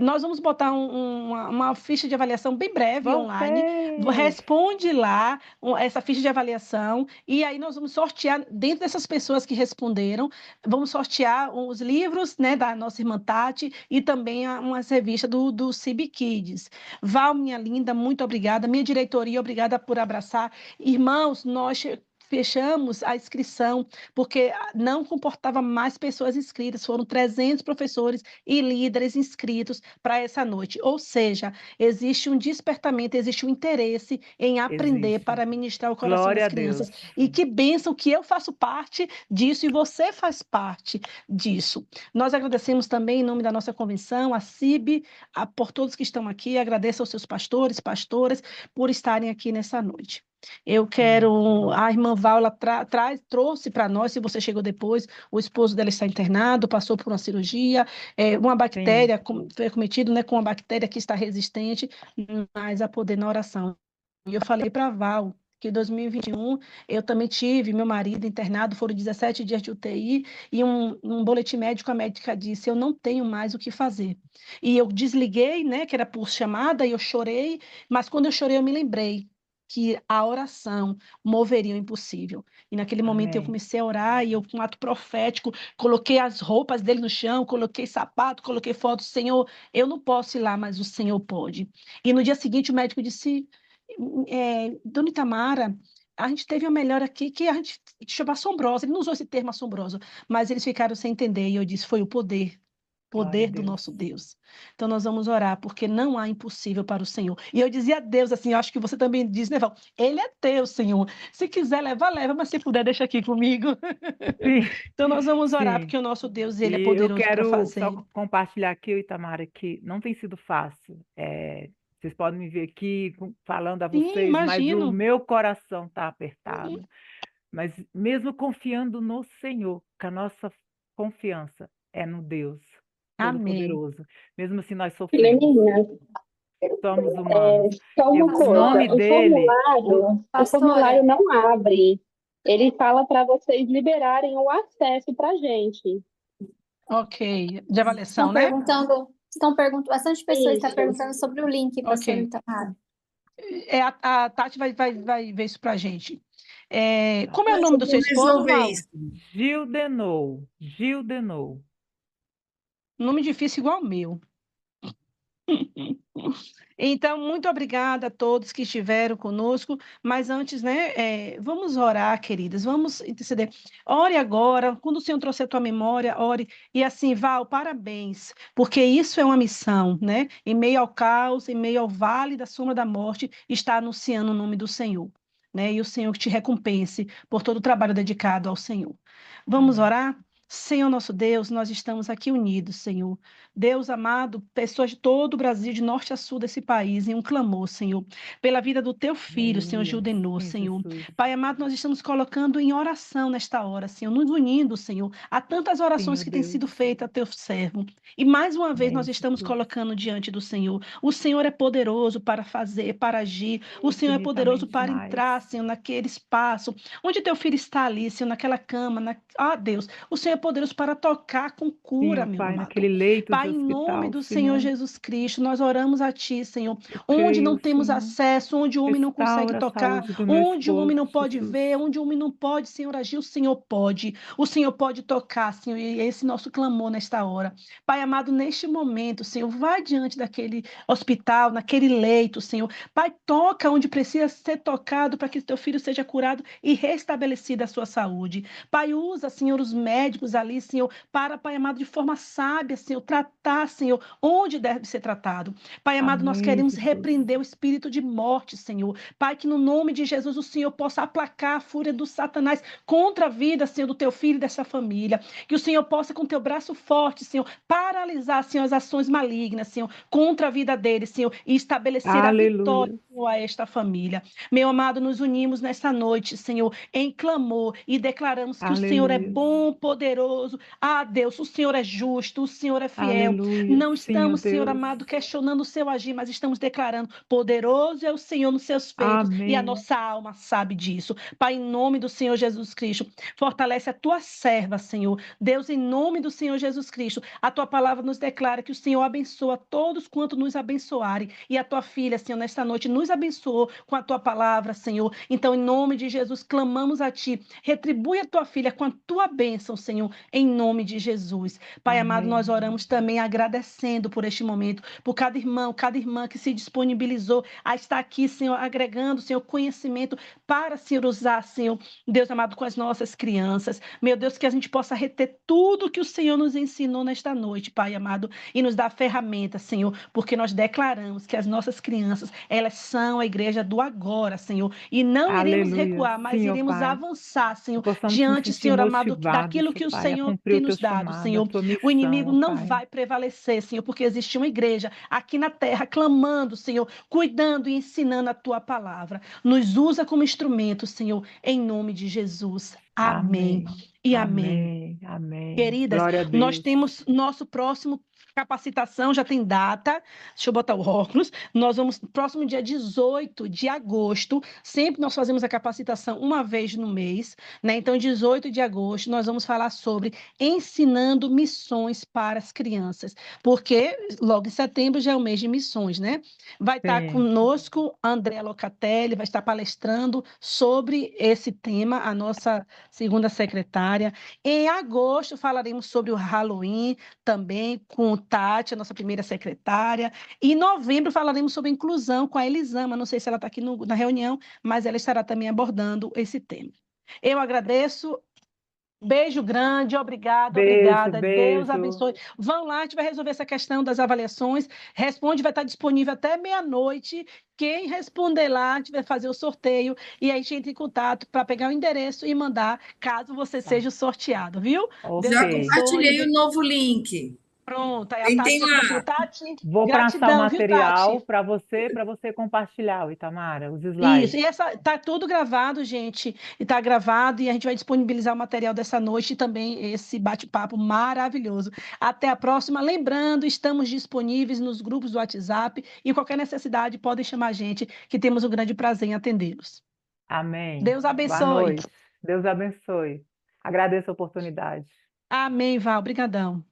Speaker 2: nós vamos botar uma ficha de avaliação bem breve online.
Speaker 1: Voltei.
Speaker 2: Responde lá essa ficha de avaliação e aí nós vamos sortear dentro dessas pessoas que responderam, vamos sortear os livros, né, da nossa irmã Tati e também umas revistas do CIB Kids. Val, minha linda, muito obrigada. Minha diretoria, obrigada por abraçar. Irmãos, nós fechamos a inscrição, porque não comportava mais pessoas inscritas, foram 300 professores e líderes inscritos para essa noite. Ou seja, existe um despertamento, existe um interesse em aprender
Speaker 1: Existe.
Speaker 2: para ministrar o coração
Speaker 1: Glória
Speaker 2: das
Speaker 1: a Deus.
Speaker 2: crianças. E que bênção que eu faço parte disso e você faz parte disso. Nós agradecemos também, em nome da nossa convenção, a CIB, por todos que estão aqui, agradeço aos seus pastores, pastoras, por estarem aqui nessa noite. Eu quero, a irmã Val, ela trouxe para nós, se você chegou depois, o esposo dela está internado, passou por uma cirurgia, uma bactéria, foi acometido, né, com uma bactéria que está resistente, mas a poder na oração. E eu falei para a Val que em 2021 eu também tive meu marido internado, foram 17 dias de UTI, e um boletim médico, a médica disse, eu não tenho mais o que fazer. E eu desliguei, né, que era por chamada, e eu chorei, mas quando eu chorei eu me lembrei que a oração moveria o impossível. E naquele momento eu
Speaker 1: Amém.
Speaker 2: comecei a orar, e eu, com um ato profético, coloquei as roupas dele no chão, coloquei sapato, coloquei foto, Senhor, eu não posso ir lá, mas o Senhor pode. E no dia seguinte o médico disse, Dona Itamara, a gente teve a melhora aqui, que a gente chama assombrosa, ele não usou esse termo assombroso, mas eles ficaram sem entender, e eu disse, foi o poder
Speaker 1: Glória a
Speaker 2: do
Speaker 1: Deus.
Speaker 2: nosso Deus. Então nós vamos orar, porque não há impossível para o Senhor. E eu dizia a Deus, assim, eu acho que você também diz, né, Val? Ele é teu, Senhor. Se quiser levar, leva, mas se puder, deixa aqui comigo.
Speaker 1: Sim,
Speaker 2: Então nós vamos orar,
Speaker 1: sim.
Speaker 2: porque o nosso Deus, ele é
Speaker 1: E eu
Speaker 2: poderoso para
Speaker 1: quero
Speaker 2: fazer.
Speaker 1: só compartilhar aqui, Itamara, que não tem sido fácil. Vocês podem me ver aqui falando a
Speaker 2: Sim,
Speaker 1: vocês, mas o
Speaker 2: imagino.
Speaker 1: meu coração está apertado. Mas mesmo confiando no Senhor, que a nossa confiança é no Deus
Speaker 2: Amém.
Speaker 1: Todo-Poderoso. Mesmo assim, nós sofremos,
Speaker 3: Menina,
Speaker 1: somos humanos.
Speaker 3: só
Speaker 1: E
Speaker 3: uma
Speaker 1: o
Speaker 3: coisa,
Speaker 1: nome dele,
Speaker 3: o
Speaker 6: Pastora,
Speaker 3: formulário não abre. Ele fala para vocês liberarem o acesso para a gente.
Speaker 2: Ok. De avaliação, né?
Speaker 6: estão perguntando, bastante pessoas estão
Speaker 3: Isso.
Speaker 6: perguntando sobre o link, pastora
Speaker 2: Ok.
Speaker 6: Itamara.
Speaker 2: A Tati vai ver isso para a gente. Como é o
Speaker 5: Mas
Speaker 2: nome
Speaker 5: eu
Speaker 2: do
Speaker 5: vou
Speaker 2: seu esposo,
Speaker 5: resolver
Speaker 2: Val?
Speaker 5: isso.
Speaker 1: Gildenou.
Speaker 2: Nome difícil igual ao meu. Então, muito obrigada a todos que estiveram conosco, mas antes, né, vamos orar, queridas, vamos interceder. Ore agora, quando o Senhor trouxer a tua memória, ore, e assim, Val, parabéns, porque isso é uma missão, né? Em meio ao caos, em meio ao vale da sombra da morte, está anunciando o nome do Senhor, né? E o Senhor que te recompense por todo o trabalho dedicado ao Senhor. Vamos
Speaker 1: Amém.
Speaker 2: orar? Senhor nosso Deus, nós estamos aqui unidos, Senhor. Deus amado, pessoas de todo o Brasil, de norte a sul desse país, em um clamor, Senhor, pela vida do teu filho, Senhor
Speaker 1: Aleluia.
Speaker 2: Gildenor,
Speaker 1: Sim,
Speaker 2: Senhor.
Speaker 1: Jesus.
Speaker 2: Pai amado, nós estamos colocando em oração nesta hora, Senhor, nos unindo, Senhor, a tantas
Speaker 1: Sim,
Speaker 2: orações
Speaker 1: ó
Speaker 2: que têm
Speaker 1: Deus.
Speaker 2: sido feitas a teu servo. E mais uma vez nós
Speaker 1: Amém,
Speaker 2: estamos
Speaker 1: Jesus.
Speaker 2: colocando diante do Senhor. O Senhor é poderoso para fazer, para agir. O Senhor é poderoso
Speaker 1: Infinitamente
Speaker 2: para
Speaker 1: mais.
Speaker 2: entrar, Senhor, naquele espaço onde teu filho está ali, Senhor, naquela cama. Ah, Deus, o Senhor é poderoso para tocar com
Speaker 1: Sim,
Speaker 2: cura,
Speaker 1: ó
Speaker 2: meu
Speaker 1: Pai,
Speaker 2: amado.
Speaker 1: naquele leito de
Speaker 2: Pai, em nome
Speaker 1: hospital,
Speaker 2: do Senhor
Speaker 1: Senhor.
Speaker 2: Jesus Cristo, nós oramos a Ti, Senhor.
Speaker 1: Eu
Speaker 2: Onde não
Speaker 1: creio,
Speaker 2: temos
Speaker 1: Senhor.
Speaker 2: acesso, onde o homem não consegue
Speaker 1: Restaura a
Speaker 2: tocar,
Speaker 1: saúde do meu
Speaker 2: onde o homem
Speaker 1: esposo,
Speaker 2: não pode
Speaker 1: Jesus.
Speaker 2: ver, onde o homem não pode, Senhor, agir, o Senhor pode. O Senhor pode tocar, Senhor, e esse nosso clamor nesta hora. Pai amado, neste momento, Senhor, vai diante daquele hospital, naquele leito, Senhor. Pai, toca onde precisa ser tocado para que teu filho seja curado e restabelecida a sua saúde. Pai, usa, Senhor, os médicos ali, Senhor, para, Pai amado, de forma sábia, Senhor, tratar, Senhor, onde deve ser tratado. Pai amado, nós
Speaker 1: Amém,
Speaker 2: queremos
Speaker 1: Jesus.
Speaker 2: repreender o espírito de morte, Senhor. Pai, que no nome de Jesus o Senhor possa aplacar a fúria do Satanás contra a vida, Senhor, do teu filho e dessa família. Que o Senhor possa, com teu braço forte, Senhor, paralisar, Senhor, as ações malignas, Senhor, contra a vida dele, Senhor, e estabelecer a vitória,
Speaker 1: Aleluia.
Speaker 2: Senhor, a esta família. Meu amado, nos unimos nesta noite, Senhor, em clamor e declaramos que o Senhor é
Speaker 1: Aleluia.
Speaker 2: bom, poderoso. Ah, Deus, o Senhor é justo, o Senhor é fiel.
Speaker 1: Aleluia.
Speaker 2: Não
Speaker 1: Sim, ó
Speaker 2: estamos, Senhor
Speaker 1: Deus.
Speaker 2: amado, questionando o seu agir, mas estamos declarando: poderoso é o Senhor nos seus feitos, e a
Speaker 1: Amém.
Speaker 2: nossa alma sabe disso. Pai, em nome do Senhor Jesus Cristo, fortalece a tua serva, Senhor. Deus, em nome do Senhor Jesus Cristo, a tua palavra nos declara que o Senhor abençoa todos quanto nos abençoarem. E a tua filha, Senhor, nesta noite nos abençoou com a tua palavra, Senhor. Então, em nome de Jesus, clamamos a ti. Retribui a tua filha com a tua bênção, Senhor, oração, em nome de Jesus. Pai amado, nós
Speaker 1: Amém.
Speaker 2: oramos também agradecendo por este momento, por cada irmão, cada irmã que se disponibilizou a estar aqui, Senhor, agregando, Senhor, conhecimento para, Senhor, usar, Senhor, Deus amado, com as nossas crianças. Meu Deus, que a gente possa reter tudo que o Senhor nos ensinou nesta noite, Pai amado, e nos dá ferramentas, Senhor, porque nós declaramos que as nossas crianças, elas são a igreja do agora, Senhor, e não iremos
Speaker 1: Aleluia.
Speaker 2: recuar, mas
Speaker 1: Sim, ó
Speaker 2: iremos
Speaker 1: Pai.
Speaker 2: avançar,
Speaker 1: Que
Speaker 2: Senhor,
Speaker 1: possamos nos
Speaker 2: diante,
Speaker 1: sentir
Speaker 2: Senhor amado,
Speaker 1: motivados,
Speaker 2: daquilo
Speaker 1: ó
Speaker 2: que o
Speaker 1: Pai, a
Speaker 2: Senhor
Speaker 1: cumprir
Speaker 2: tem
Speaker 1: o teu
Speaker 2: nos dado,
Speaker 1: chamado, a
Speaker 2: Senhor.
Speaker 1: tua
Speaker 2: O inimigo
Speaker 1: missão, ó
Speaker 2: não
Speaker 1: Pai.
Speaker 2: vai prevalecer, Senhor, porque existe uma igreja aqui na terra clamando, Senhor, cuidando e ensinando a tua palavra. Nos usa como instrumento, Senhor, em nome de Jesus. Amém
Speaker 1: Amém.
Speaker 2: e amém.
Speaker 1: Amém. Amém.
Speaker 2: Queridas,
Speaker 1: Glória a
Speaker 2: nós
Speaker 1: Deus.
Speaker 2: temos nosso próximo capacitação, já tem data. Deixa eu botar o óculos. Nós vamos, próximo dia 18 de agosto, sempre nós fazemos a capacitação uma vez no mês, né? Então, 18 de agosto, nós vamos falar sobre ensinando missões para as crianças, porque logo em setembro já é o mês de missões, né? Vai estar
Speaker 1: Sim.
Speaker 2: conosco André Locatelli, vai estar palestrando sobre esse tema, a nossa segunda secretária. Em agosto, falaremos sobre o Halloween, também com Tati, a nossa primeira secretária. E em novembro, falaremos sobre inclusão com a Elisama. Não sei se ela está aqui na reunião, mas ela estará também abordando esse tema. Eu agradeço. Beijo grande, obrigada,
Speaker 1: Beijo,
Speaker 2: obrigada. Deus
Speaker 1: beijo.
Speaker 2: abençoe. Vão lá, a gente vai resolver essa questão das avaliações. Responde, vai estar disponível até meia-noite. Quem responder lá, a gente vai fazer o sorteio e aí a gente entra em contato para pegar o endereço e mandar, caso você
Speaker 1: Tá.
Speaker 2: seja o sorteado, viu? Deus
Speaker 5: Já
Speaker 1: Ok.
Speaker 2: abençoe.
Speaker 5: compartilhei o novo link.
Speaker 2: Pronto, aí a
Speaker 5: Quem
Speaker 2: Tati
Speaker 5: tem
Speaker 2: já compartilhou.
Speaker 5: lá?
Speaker 2: Tati,
Speaker 1: Vou passar o
Speaker 2: gratidão, viu,
Speaker 1: material
Speaker 2: Tati?
Speaker 1: para você compartilhar, Itamara, os
Speaker 2: Isso,
Speaker 1: slides.
Speaker 2: e essa tá tudo gravado, gente, e tá gravado e a gente vai disponibilizar o material dessa noite e também esse bate-papo maravilhoso. Até a próxima. Lembrando, estamos disponíveis nos grupos do WhatsApp e qualquer necessidade podem chamar a gente, que temos um grande prazer em atendê-los.
Speaker 1: Amém.
Speaker 2: Deus
Speaker 1: Boa
Speaker 2: abençoe.
Speaker 1: noite. Deus abençoe. Agradeço a oportunidade.
Speaker 2: Amém, Val. Obrigadão.